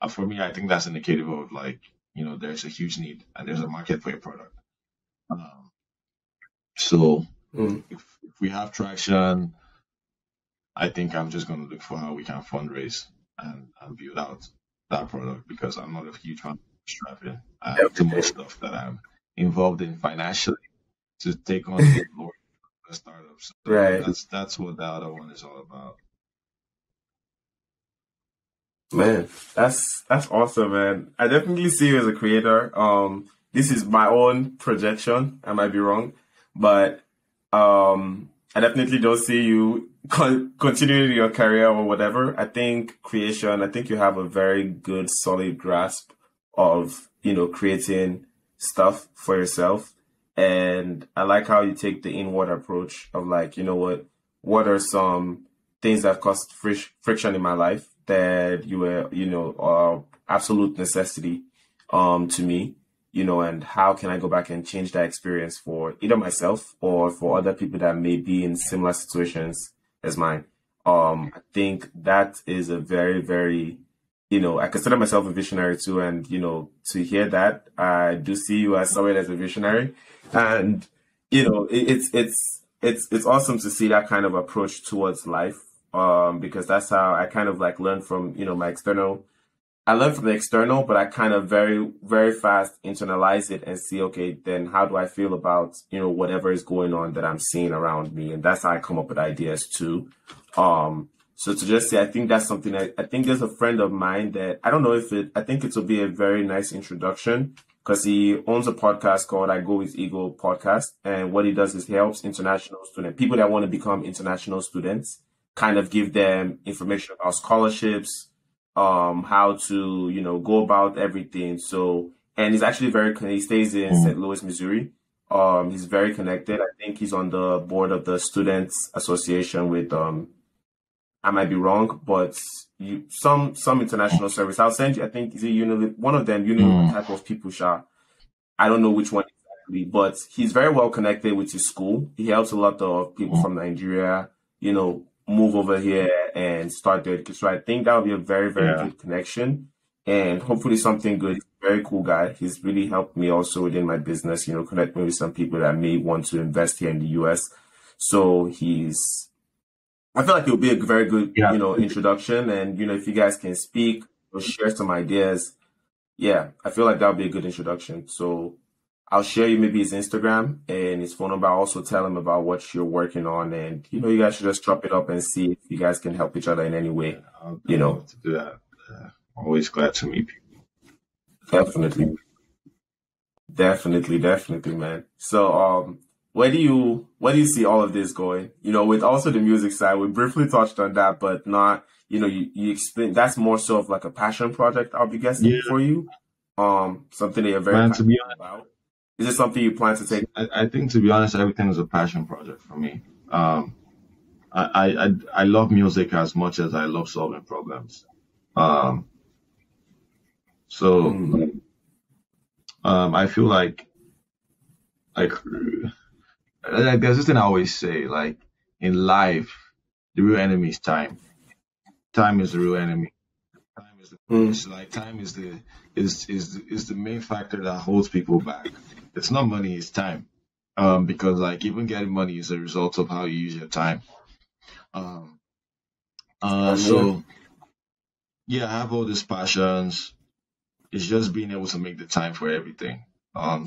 for me, I think that's indicative of like, there's a huge need and there's a market for your product. Um, so mm. if we have traction, I think I'm just going to look for how we can fundraise and build out that product because I'm not a huge fan of strapping. I have too much stuff that I'm involved in financially to take on more startups. So Right. that's what the other one is all about. Man, that's awesome, man. I definitely see you as a creator. This is my own projection. I might be wrong, but I definitely don't see you continuing your career or whatever. I think creation. I think you have a very good, solid grasp of creating stuff for yourself, and I like how you take the inward approach of like, what are some things that caused friction in my life that you were, absolute necessity to me, and how can I go back and change that experience for either myself or for other people that may be in similar situations as mine. I think that is a very, very, I consider myself a visionary too, and to hear that, I do see you as someone as a visionary, and it's awesome to see that kind of approach towards life, because that's how I kind of like learn from my external. I learn from the external, but I kind of very, very fast internalize it and see, okay, then how do I feel about, whatever is going on that I'm seeing around me? And that's how I come up with ideas too. So to just say, I think that's something I think there's a friend of mine that I don't know if I think it will be a very nice introduction because he owns a podcast called I Go With Ego podcast. And what he does is he helps international students, people that want to become international students, kind of give them information about scholarships, how to, go about everything. So, and he's actually he stays in Mm, St. Louis, Missouri. He's very connected. I think he's on the board of the Students Association with, I might be wrong, but some international service. I'll send you, I think, is it one of them, mm, type of people, Sha. I don't know which one exactly, but he's very well connected with his school. He helps a lot of people mm, from Nigeria, move over here and start their education. So I think that would be a very, very yeah. good connection and hopefully something good. He's a very cool guy. He's really helped me also within my business, connect me with some people that may want to invest here in the US. So I feel like it'll be a very good, Yeah. introduction. And, if you guys can speak or share some ideas, yeah, I feel like that would be a good introduction. So I'll share you maybe his Instagram and his phone number. I'll also tell him about what you're working on. And, you guys should just chop it up and see if you guys can help each other in any way. I'd You know, love to do that. Always glad to meet people. definitely, definitely, man. So, where do you see all of this going? With also the music side, we briefly touched on that, but not, you explain that's more so of like a passion project, I'll be guessing Yeah, for you. Something that you're very man. To passionate be about. Is it something you plan to take? honest, I think to be honest, everything is a passion project for me. I love music as much as I love solving problems. Um, so Mm, I feel like there's this thing I always say, like in life, the real enemy is time. Time is the real enemy. Time is the mm, it's like time is the main factor that holds people back. It's not money, it's time. Because like even getting money is a result of how you use your time. Um, yeah. so yeah, I have all these passions. It's just being able to make the time for everything.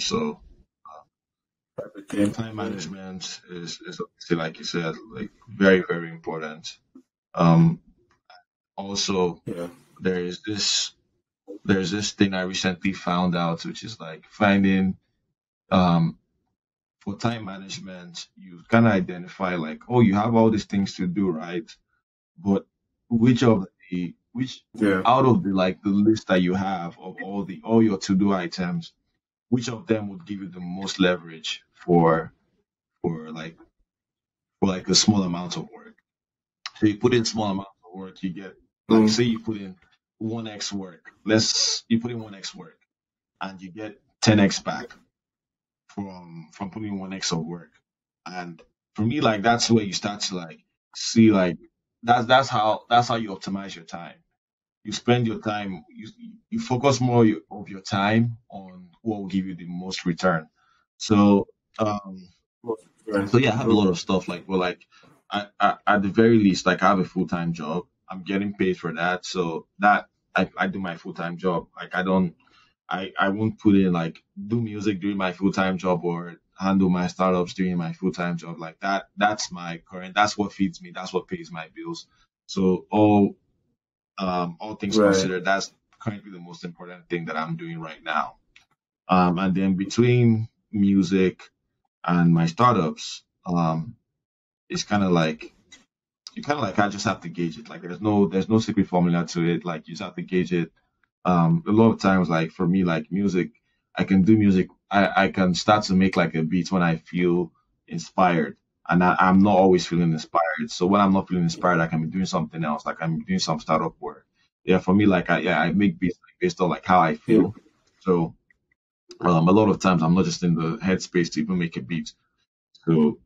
So Okay. time management is obviously, like you said, like very, very important. Um, also Yeah. there is this. there's this thing I recently found out, which is like finding um for time management, you kind of identify like, oh, you have all these things to do, right? But which Yeah. out of the like the list that you have of all your to do items, which of them would give you the most leverage for like for like a small amount of work? So you put in small amount of work, you get like Mm, say you put in 1x work. Let's you put in 1x work and you get 10x back from putting in 1x of work. And for me, like that's where you start to like see like that's how you optimize your time. You spend your time you focus more of your time on what will give you the most return. So um most different. so yeah, I have a lot of stuff like, well, like at the very least, like I have a full time job. I'm getting paid for that, so that I do my full time job. Like I don't, I won't put in like do music during my full time job or handle my startups during my full time job. Like that, that's my current. That's what feeds me. That's what pays my bills. So all things Right. considered, that's currently the most important thing that I'm doing right now. And then between music and my startups, it's kind of like I just have to gauge it. Like there's no secret formula to it. Like you just have to gauge it. A lot of times, like for me, like music, I can do music. I can start to make like a beat when I feel inspired, and I'm not always feeling inspired. So when I'm not feeling inspired, I can be doing something else. Like I'm doing some startup work. Yeah, for me, like I make beats like, based on like how I Yeah. feel. So a lot of times I'm not just in the headspace to even make a beat. So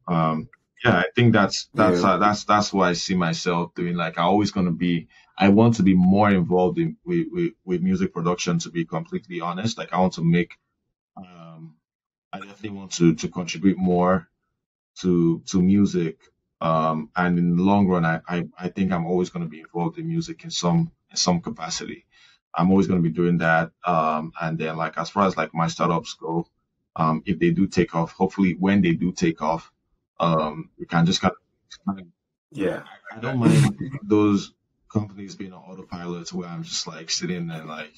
yeah, I think Yeah. that's what I see myself doing. Like I want to be more involved in with music production. To be completely honest, like I want to make, um, I definitely want to contribute more to music. And in the long run, I think I'm always going to be involved in music in some capacity. I'm always going to be doing that. And then like as far as like my startups go, if they do take off, hopefully when they do take off, we can just kind of Yeah. I don't mind those companies being on autopilot where I'm just like sitting and like,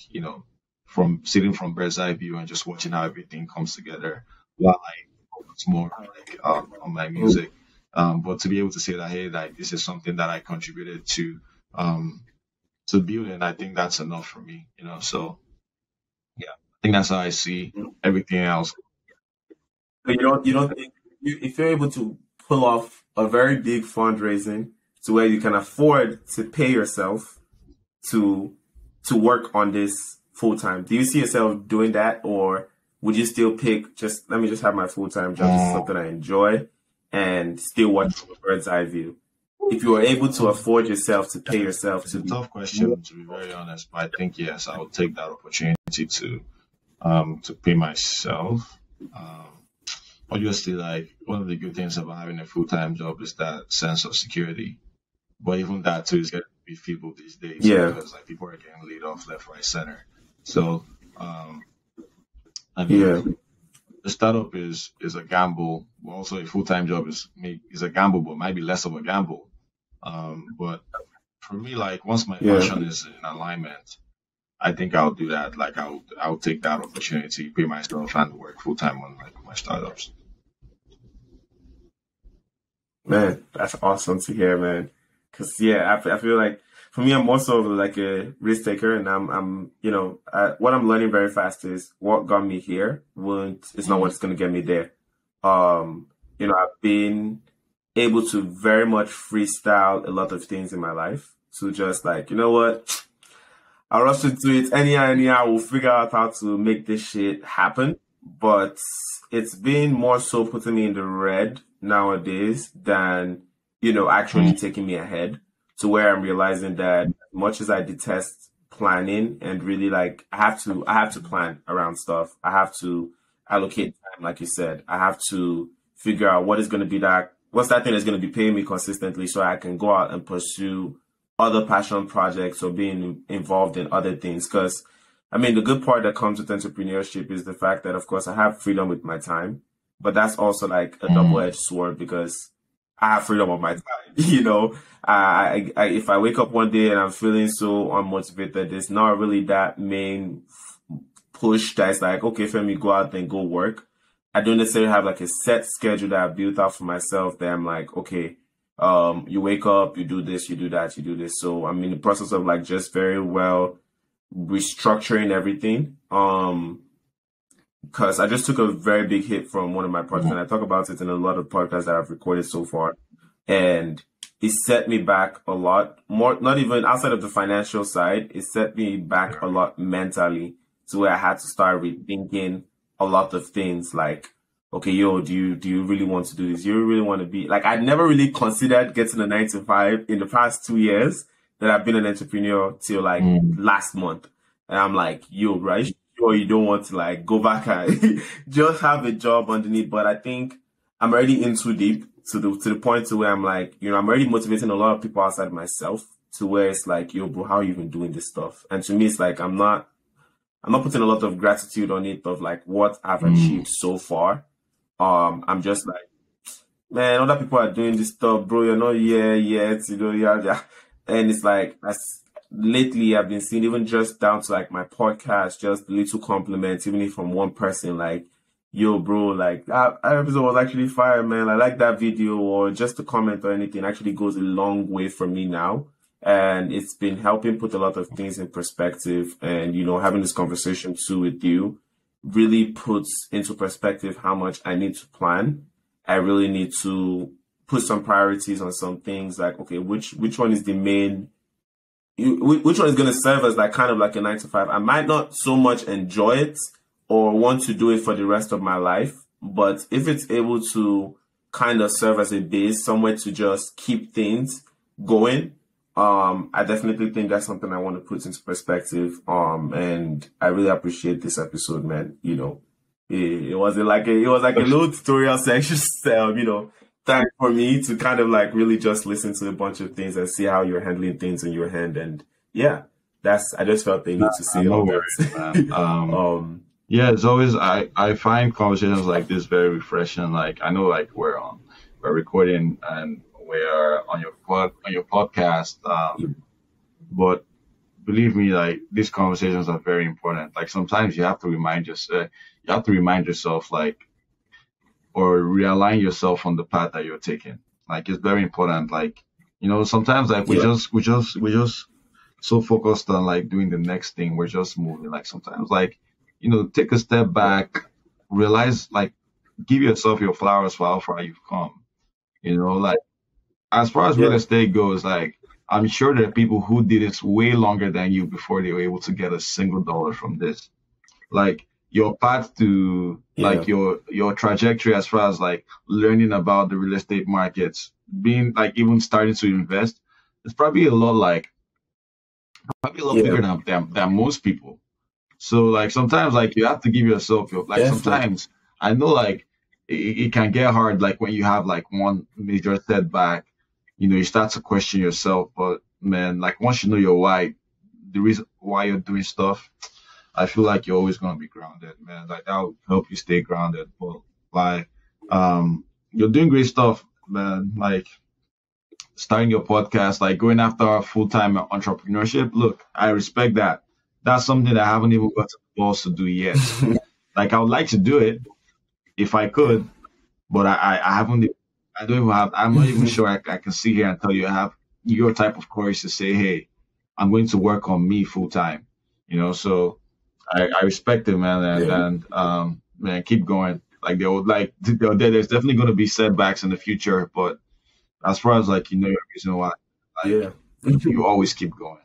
from sitting from bird's eye view and just watching how everything comes together while I focus more like on my Mm, music. But to be able to say that, hey, like this is something that I contributed um, to building, I think that's enough for me. So yeah, I think that's how I see mm. everything else. So you don't think if you're able to pull off a very big fundraising to where you can afford to pay yourself to work on this full time, do you see yourself doing that, or would you still pick just let me just have my full time job? This is Uh, something I enjoy and still watch from a bird's eye view. If you were able to afford yourself to pay yourself it's to a be tough more, question to be very honest, but I think yes, I would take that opportunity to pay myself. Um, Obviously, like one of the good things about having a full time job is that sense of security. But even that too is getting to be feeble these days yeah, because like people are getting laid off left, right, center. So um, I yeah, mean, the startup is a gamble. Well, also a full time job is a gamble, but might be less of a gamble. But for me, like once my yeah. passion is in alignment, I think I'll do that. Like I'll take that opportunity, pay myself, and work full time on like my startups. Man, that's awesome to hear, man. Cause yeah, I feel like for me, I'm also like a risk taker, and what I'm learning very fast is what got me here won't, it's not Mm. what's going to get me there. Um, I've been able to very much freestyle a lot of things in my life. So just like, you know what? I'll rush into it anyhow, we'll figure out how to make this shit happen. But it's been more so putting me in the red nowadays than, actually Mm. taking me ahead to where I'm realizing that as much as I detest planning and really like I have to plan around stuff. I have to allocate time, like you said. I have to figure out what's that thing that's gonna be paying me consistently so I can go out and pursue other passion projects or being involved in other things. Because, I mean, the good part that comes with entrepreneurship is the fact that, of course, I have freedom with my time, but that's also like a double Mm. edged sword because I have freedom of my time. You know, if I wake up one day and I'm feeling so unmotivated, there's not really that main push that's like, okay, Femi, go out and go work. I don't necessarily have like a set schedule that I've built out for myself that I'm like, okay, you wake up, you do this, you do that, you do this. So I'm in the process of like just very well restructuring everything. Because I just took a very big hit from one of my projects, and I talk about it in a lot of podcasts that I've recorded so far. And it set me back a lot more, not even outside of the financial side, it set me back a lot mentally to where I had to start rethinking a lot of things like, okay, yo, do you really want to do this? Do you really want to be like, I'd never really considered getting a 9 to 5 in the past 2 years that I've been an entrepreneur till like last month. And I'm like, yo, right? Sure, you don't want to like go back and just have a job underneath. But I think I'm already in too deep to the point to where I'm like, I'm already motivating a lot of people outside myself to where it's like, yo, bro, how are you even doing this stuff? And to me, it's like, I'm not putting a lot of gratitude on it of like what I've achieved so far. I'm just like, man, other people are doing this stuff, bro. You're not here yet, yeah. And it's like, lately I've been seeing even just down to like my podcast, just little compliments, even if from one person, like, yo, bro, like that episode was actually fire, man. I like that video, or just a comment or anything actually goes a long way for me now. And it's been helping put a lot of things in perspective. And, having this conversation too with you really puts into perspective how much I need to plan. I really need to put some priorities on some things like, okay, which one is the main, which one is going to serve as like kind of like a 9 to 5. I might not so much enjoy it or want to do it for the rest of my life, but if it's able to kind of serve as a base, somewhere to just keep things going, I definitely think that's something I want to put into perspective. And I really appreciate this episode, man. It was like a little tutorial section, time for me to kind of like really just listen to a bunch of things and see how you're handling things in your hand. And yeah, I just felt they need to see all that. Man. Yeah, it's always, I find conversations like this very refreshing. Like, I know like we're recording and we're on your podcast. But believe me, like these conversations are very important. Like sometimes you have to remind yourself like, or realign yourself on the path that you're taking. Like it's very important. Like, sometimes like we just so focused on like doing the next thing. We're just moving. Like sometimes like, take a step back, realize like, give yourself your flowers for how far you've come. Like as far as real estate goes, like I'm sure there are people who did this way longer than you before they were able to get a single dollar from this. Like your path to like your trajectory as far as like learning about the real estate markets, being like even starting to invest, it's probably a lot bigger than most people. So like sometimes like you have to give yourself sometimes I know like it can get hard like when you have like one major setback, you start to question yourself. But man, like once you know your why, the reason why you're doing stuff, I feel like you're always gonna be grounded, man. Like that'll help you stay grounded. But like you're doing great stuff, man. Like starting your podcast, like going after full-time entrepreneurship. Look, I respect that. That's something that I haven't even got the balls to do yet. Like I would like to do it if I could, but I haven't. I don't even have. I'm not even sure I can sit here and tell you I have your type of courage to say, hey, I'm going to work on me full time. So I respect it, man, and man, keep going. Like there's definitely going to be setbacks in the future, but as far as like your reason why, like, you always keep going.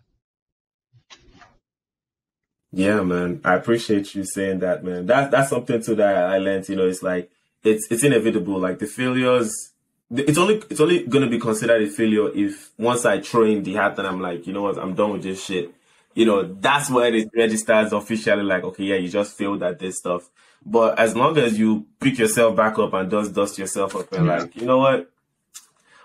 Yeah, man. I appreciate you saying that, man. That's something too that I learned. It's like it's inevitable. Like the failures, it's only gonna be considered a failure if once I throw in the hat and I'm like, you know what, I'm done with this shit. That's where it registers officially. Like, okay, yeah, you just failed at this stuff. But as long as you pick yourself back up and dust yourself up and like, you know what,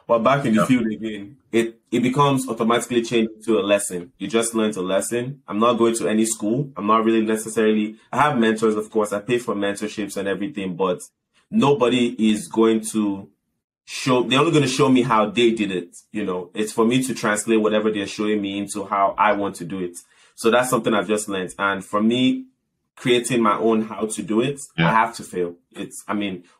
we're back in the field again. It becomes automatically changed to a lesson. You just learned a lesson. I'm not going to any school. I'm not really necessarily, I have mentors, of course. I pay for mentorships and everything, but nobody is going to they're only going to show me how they did it. It's for me to translate whatever they're showing me into how I want to do it. So that's something I've just learned. And for me, creating my own how to do it, I have to fail.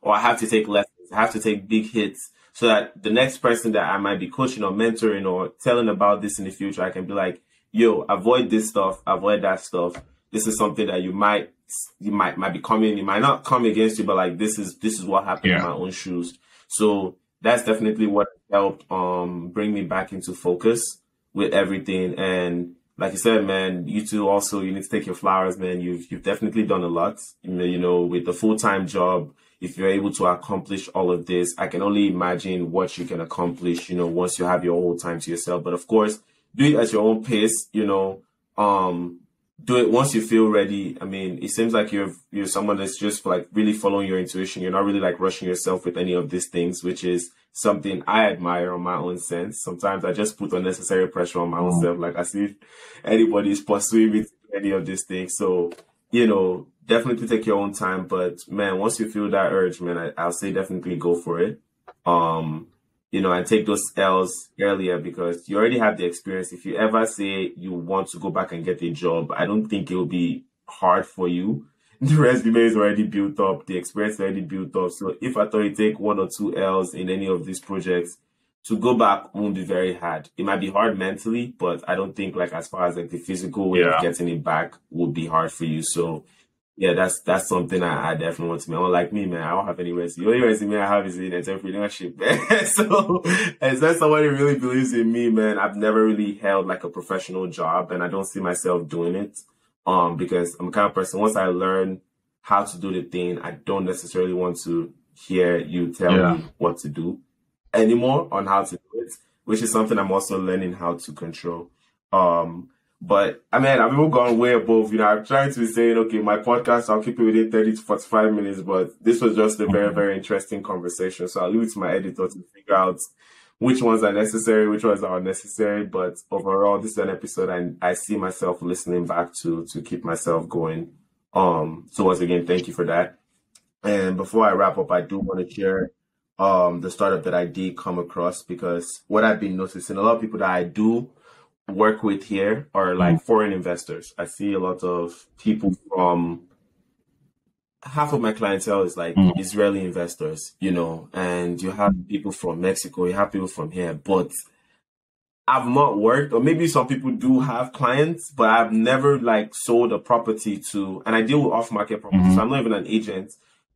Or I have to take lessons. I have to take big hits so that the next person that I might be coaching or mentoring or telling about this in the future, I can be like, yo, avoid this stuff, avoid that stuff. This is something that you might be coming, it might not come against you, but like this is what happened in my own shoes. So that's definitely what helped bring me back into focus with everything. And like you said, man, you two also, you need to take your flowers, man. You've definitely done a lot. With the full-time job, if you're able to accomplish all of this, I can only imagine what you can accomplish, once you have your whole time to yourself. But of course, do it at your own pace, do it once you feel ready. It seems like you're someone that's just like really following your intuition. You're not really like rushing yourself with any of these things, which is something I admire on my own sense. Sometimes I just put unnecessary pressure on my own self, like as if anybody is pursuing me to do any of these things. So, definitely take your own time. But man, once you feel that urge, man, I'll say definitely go for it. And take those L's earlier because you already have the experience. If you ever say you want to go back and get a job, I don't think it will be hard for you. The resume is already built up. The experience is already built up. So if I thought you take 1 or 2 L's in any of these projects, to go back won't be very hard. It might be hard mentally, but I don't think like as far as like the physical way of getting it back would be hard for you. So yeah, that's something I definitely want to make. Unlike me, man, I don't have any resume. The only resume I have is in entrepreneurship, man. So, as somebody who really believes in me, man, I've never really held like a professional job, and I don't see myself doing it. Because I'm the kind of person, once I learn how to do the thing, I don't necessarily want to hear you tell me what to do anymore on how to do it, which is something I'm also learning how to control. But I've even gone way above, I'm trying to be saying, okay, my podcast, I'll keep it within 30 to 45 minutes, but this was just a very, very interesting conversation. So I'll leave it to my editor to figure out which ones are necessary, which ones are unnecessary. But overall, this is an episode I see myself listening back to keep myself going. So once again, thank you for that. And before I wrap up, I do want to share the startup that I did come across, because what I've been noticing, a lot of people that I do work with here are like foreign investors. I see a lot of people from, half of my clientele is like Israeli investors, and you have people from Mexico, you have people from here, but I've not worked, or maybe some people do have clients, but I've never like sold a property to, and I deal with off-market properties, so I'm not even an agent.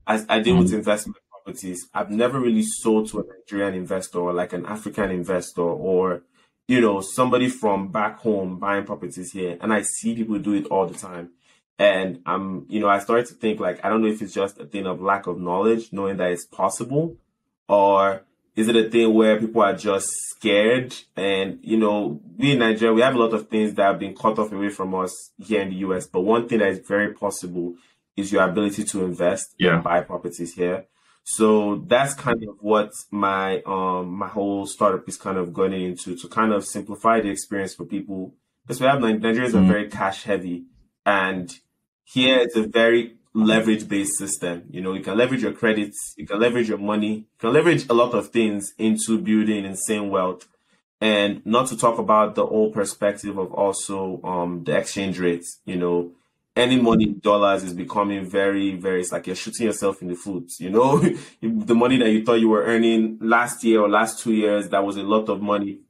I deal with investment properties. I've never really sold to a Nigerian investor or like an African investor or somebody from back home buying properties here. And I see people do it all the time. And I started to think like, I don't know if it's just a thing of lack of knowledge, knowing that it's possible, or is it a thing where people are just scared? And, we in Nigeria, we have a lot of things that have been cut off away from us here in the US. But one thing that is very possible is your ability to invest and buy properties here. So that's kind of what my my whole startup is kind of going into, to kind of simplify the experience for people. Because we have Nigerians are very cash heavy, and here it's a very leverage based system. You can leverage your credits, you can leverage your money, you can leverage a lot of things into building insane wealth. And not to talk about the whole perspective of also the exchange rates. Any money in dollars is becoming very, very, it's like you're shooting yourself in the foot, the money that you thought you were earning last year or last 2 years, that was a lot of money,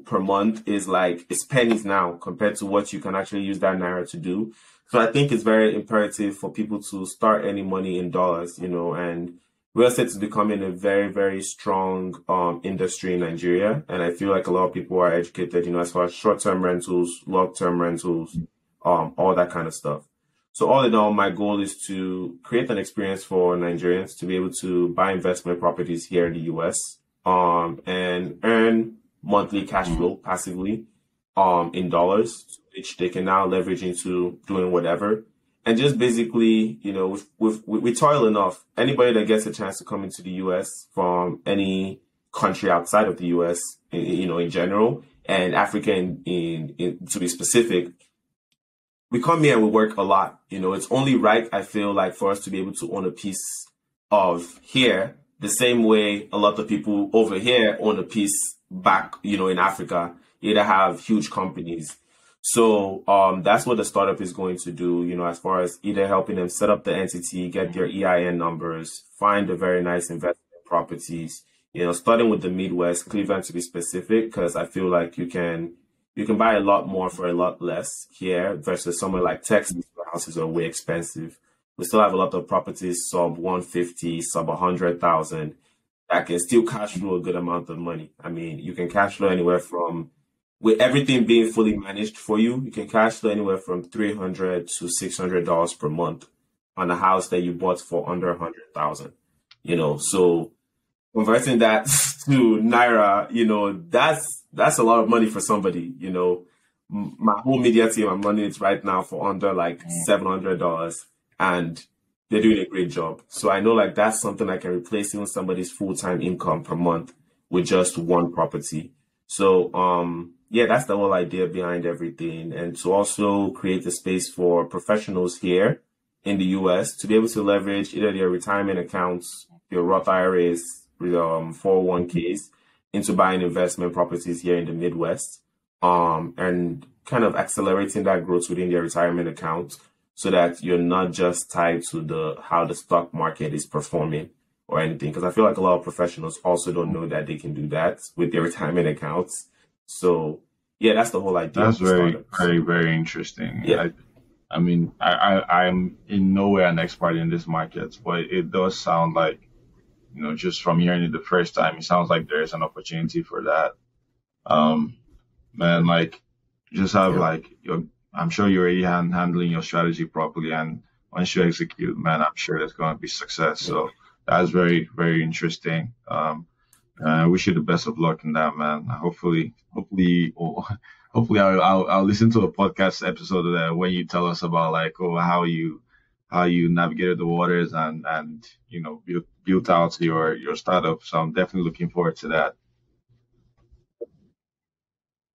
per month, is like, it's pennies now compared to what you can actually use that naira to do. So I think it's very imperative for people to start earning money in dollars, and real estate is becoming a very, very strong industry in Nigeria. And I feel like a lot of people are educated, as far as short-term rentals, long-term rentals, all that kind of stuff. So all in all, my goal is to create an experience for Nigerians to be able to buy investment properties here in the US, and earn monthly cash flow passively, in dollars, which they can now leverage into doing whatever. And just basically, we toil enough. Anybody that gets a chance to come into the US from any country outside of the US, in general, and Africa in to be specific, we come here and we work a lot. It's only right, I feel like, for us to be able to own a piece of here the same way a lot of people over here own a piece back, in Africa, either have huge companies. So that's what the startup is going to do, as far as either helping them set up the entity, get their EIN numbers, find a very nice investment properties, starting with the Midwest, Cleveland to be specific, because I feel like you can buy a lot more for a lot less here versus somewhere like Texas where houses are way expensive. We still have a lot of properties sub 150, sub 100,000 that can still cash flow a good amount of money. I mean, you can cash flow anywhere from, with everything being fully managed for you, you can cash flow anywhere from $300 to $600 per month on a house that you bought for under 100,000. So converting that to naira, that's a lot of money for somebody. My whole media team, I'm running it right now for under like $700, and they're doing a great job. So I know like that's something I can replace even somebody's full-time income per month with just one property. So yeah, that's the whole idea behind everything, and to also create a space for professionals here in the US to be able to leverage either their retirement accounts, their Roth IRAs, 401ks into buying investment properties here in the Midwest, and kind of accelerating that growth within their retirement account so that you're not just tied to the how the stock market is performing or anything. Because I feel like a lot of professionals also don't know that they can do that with their retirement accounts. So yeah, that's the whole idea That's of the very, startups. very, very interesting. Yeah. I mean, I'm in no way an expert in this market, but it does sound like, just from hearing it the first time, it sounds like there is an opportunity for that. Um, Man, like, just have Yeah. like I'm sure you're already handling your strategy properly, and once you execute, man, I'm sure there's going to be success. Yeah. So that's very, very interesting. I wish you the best of luck in that, man. Hopefully, hopefully, I'll listen to a podcast episode of that when you tell us about like, oh, how you navigated the waters and built out your startup. So I'm definitely looking forward to that.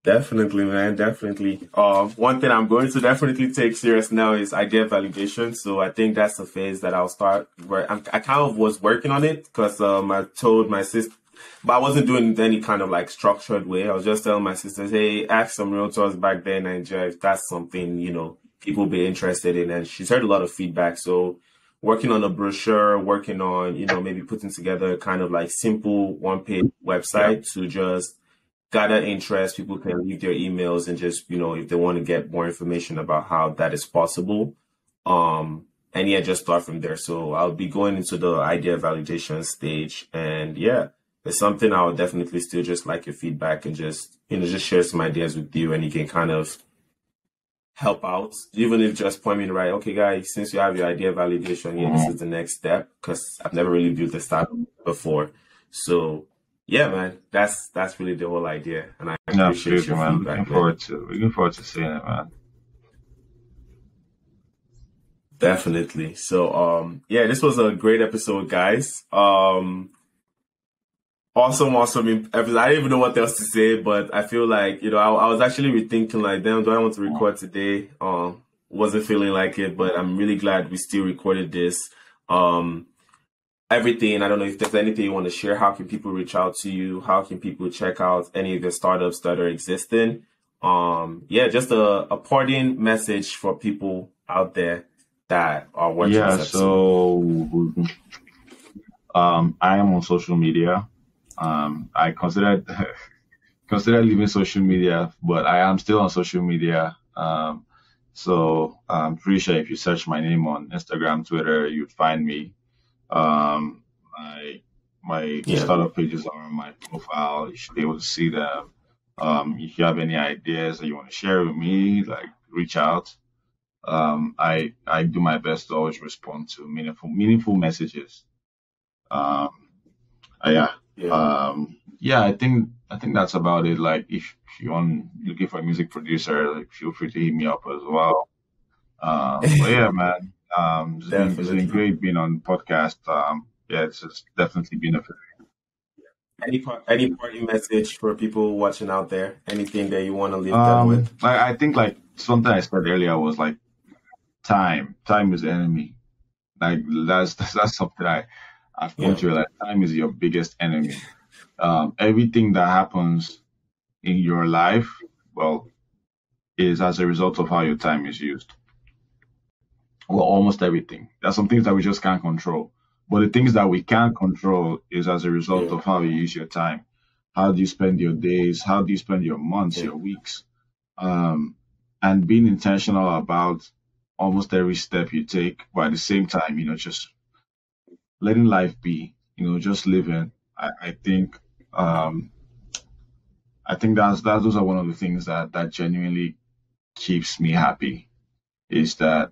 Definitely, man. Definitely. One thing I'm going to definitely take serious now is idea validation. So I think that's the phase that I'll start where I kind of was working on it because I told my sister, but I wasn't doing it in any kind of like structured way. I was just telling my sisters, hey, ask some realtors back there in Nigeria if that's something, people be interested in. And she's heard a lot of feedback. So working on a brochure, working on, maybe putting together kind of like simple one page Yeah. website to just gather interest. People can leave their emails and just, if they want to get more information about how that is possible. And yeah, just start from there. So I'll be going into the idea validation stage. And yeah, it's something I'll definitely still just like your feedback and just, just share some ideas with you and you can kind of help out, even if just point me in the right, okay, guys, since you have your idea validation, yeah, this Mhm. is the next step because I've never really built a startup before. So yeah, man, that's really the whole idea, and I Yeah, appreciate absolutely, your man. feedback, man. Looking forward to seeing it, man. Definitely. So yeah, this was a great episode, guys. Awesome episode. I didn't even know what else to say, but I feel like, I was actually rethinking like, damn, do I want to record today? Wasn't feeling like it, but I'm really glad we still recorded this. Um, Everything. I don't know if there's anything you want to share. How can people reach out to you? How can people check out any of the startups that are existing? Yeah, just a parting message for people out there that are watching Yeah, this episode. so I am on social media. I consider leaving social media, but I am still on social media. So I'm pretty sure if you search my name on Instagram, Twitter, you'd find me. Um, my my Yeah, startup pages are on my profile. You should be able to see them. If you have any ideas that you want to share with me, like reach out. I do my best to always respond to meaningful messages. Um, yeah. yeah. Yeah, I think that's about it. Like if you want looking for a music producer, like feel free to hit me up as well. But yeah, man. It's been Definitely. great being on the podcast. Yeah, it's definitely been a Any parting message for people watching out there? Anything that you want to leave them with? I think like something I said earlier was like time. Time is the enemy. Like that's something I've come Yeah. to realize time is your biggest enemy. Everything that happens in your life, well, is as a result of how your time is used. Well, almost everything. There's some things that we just can't control. But the things that we can control is as a result Yeah. of how you use your time. How do you spend your days? How do you spend your months, Yeah. your weeks? Um, and being intentional about almost every step you take, but at the same time, just letting life be, just living. Um, I think those are one of the things that genuinely keeps me happy is that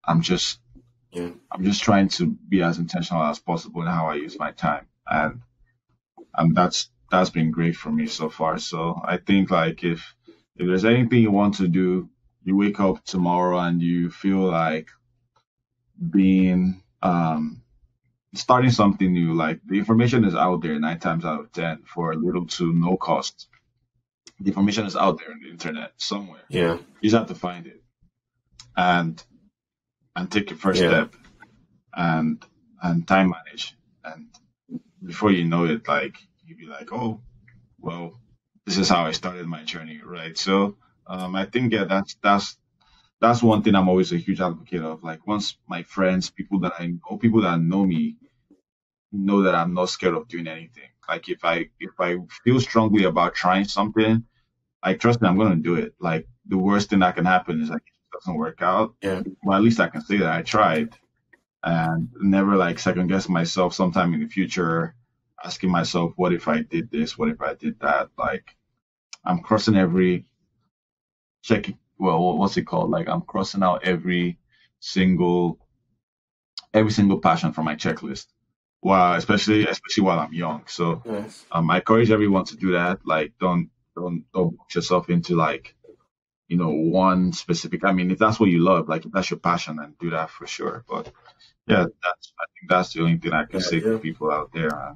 I'm just Yeah. I'm just trying to be as intentional as possible in how I use my time, and that's been great for me so far. So I think like if there's anything you want to do, you wake up tomorrow and you feel like being starting something new, like the information is out there 9 times out of 10 for little to no cost. The information is out there on the internet somewhere. Yeah. You just have to find it and take your first Yeah. step and time manage. And before you know it, like you'll be like, oh, well, this is how I started my journey, right? So I think yeah, that's one thing I'm always a huge advocate of. Like once my friends, people that know me know that I'm not scared of doing anything. Like if I feel strongly about trying something, like trust me, I'm gonna do it. Like the worst thing that can happen is like it doesn't work out. Yeah. Well, at least I can say that I tried and never like second guess myself sometime in the future, asking myself, what if I did this? What if I did that? Like I'm crossing checking, well, what's it called? Like I'm crossing out single, every single passion from my checklist. Wow, especially while I'm young. So Nice. I encourage everyone to do that. Like don't box yourself into like, one specific. I mean, if that's what you love, like if that's your passion, then do that for sure. But yeah, I think that's the only thing I can Yeah. say to Yeah. people out there.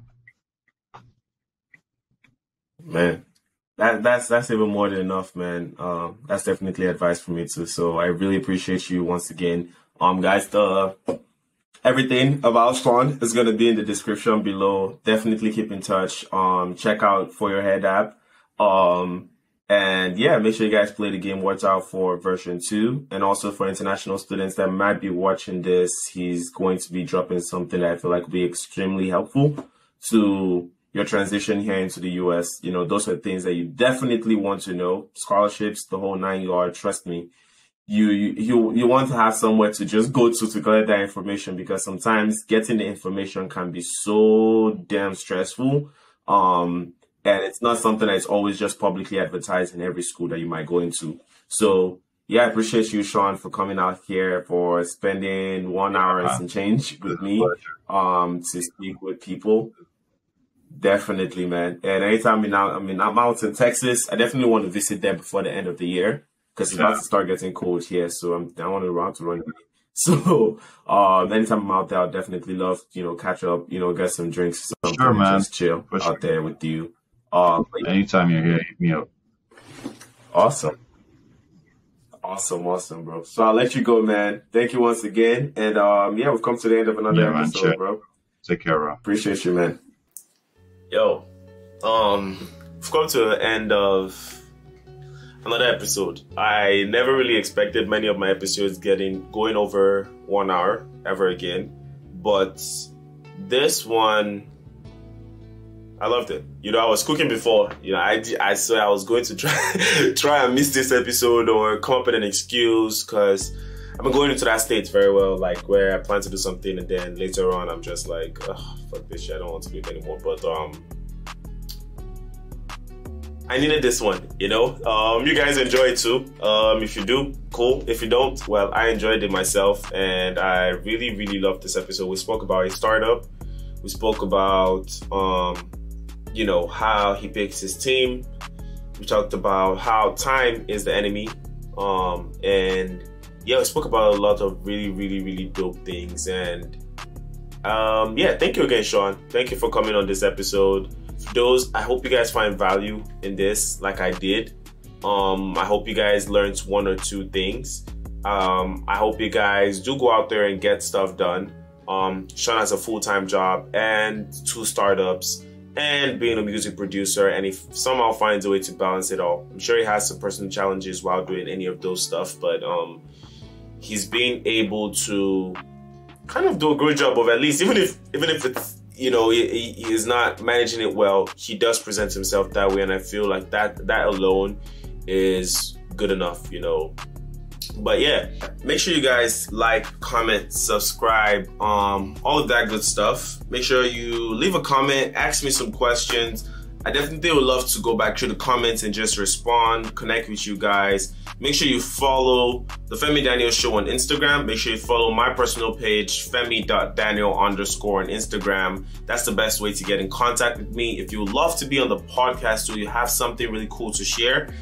Man. That's even more than enough, man. That's definitely advice for me too. So I really appreciate you once again. Guys, the everything about Sean is gonna be in the description below. Definitely keep in touch. Check out For Your Head app. And yeah, make sure you guys play the game. Watch out for version 2. And also for international students that might be watching this, he's going to be dropping something that I feel like will be extremely helpful to your transition here into the US. Those are things that you definitely want to know. Scholarships, the whole 9 yards, trust me. You want to have somewhere to just go to collect that information, because sometimes getting the information can be so damn stressful. And it's not something that's always just publicly advertised in every school that you might go into. So yeah, I appreciate you, Sean, for coming out here, for spending 1 hour and some change with me, to speak with people. Definitely, man. And anytime I'm out in Texas, I definitely want to visit there before the end of the year, because it's about to start getting cold here. So I want to run. So anytime I'm out there, I'll definitely love, catch up, get some drinks, something, Sure, and man. just chill For sure. out there with you. Anytime you're here, hit me up. Awesome, bro. So I'll let you go, man. Thank you once again. And yeah, we've come to the end of another Yeah, man. episode, Sure. bro. Take care, bro. Appreciate you, man. Yo, we've come to the end of another episode. I never really expected many of my episodes going over 1 hour ever again, but this one, I loved it. I was cooking before. I said I was going to try and miss this episode or come up with an excuse, because I've been going into that state very well, like where I plan to do something and then later on I'm just like, oh, fuck this shit, I don't want to do it anymore. But I needed this one, you guys enjoy it too. If you do, cool. If you don't, well, I enjoyed it myself, and I really, really loved this episode. We spoke about a startup. We spoke about how he picks his team. We talked about how time is the enemy. And yeah, we spoke about a lot of really, really, really dope things. And yeah, thank you again, Sean. Thank you for coming on this episode. For those, I hope you guys find value in this like I did. I hope you guys learned 1 or 2 things. I hope you guys do go out there and get stuff done. Sean has a full-time job and 2 startups and being a music producer, and he somehow finds a way to balance it all. I'm sure he has some personal challenges while doing any of those stuff, but he's being able to kind of do a good job of, at least, even if it's, you know, he is not managing it well, he does present himself that way, and I feel like that alone is good enough, you know. But yeah, make sure you guys like, comment, subscribe, all of that good stuff. Make sure you leave a comment, ask me some questions. I definitely would love to go back through the comments and just respond, connect with you guys. Make sure you follow the Femi Daniel Show on Instagram. Make sure you follow my personal page, femi.daniel_ on Instagram. That's the best way to get in contact with me. If you would love to be on the podcast or you have something really cool to share,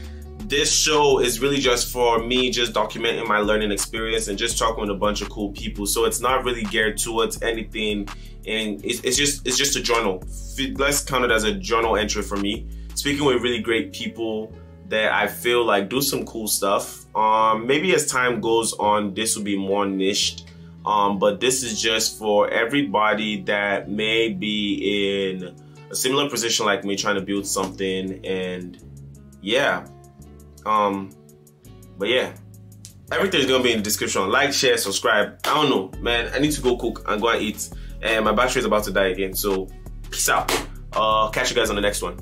this show is really just for me, just documenting my learning experience and just talking with a bunch of cool people. So it's not really geared towards anything, and it's just a journal. Let's count it as a journal entry for me, speaking with really great people that I feel like do some cool stuff. Maybe as time goes on, this will be more niched, but this is just for everybody that may be in a similar position like me, trying to build something. And yeah, but yeah, everything's gonna be in the description. Like, share, subscribe. I don't know, man, I need to go cook and go and eat, and my battery is about to die again. So peace out. Catch you guys on the next one.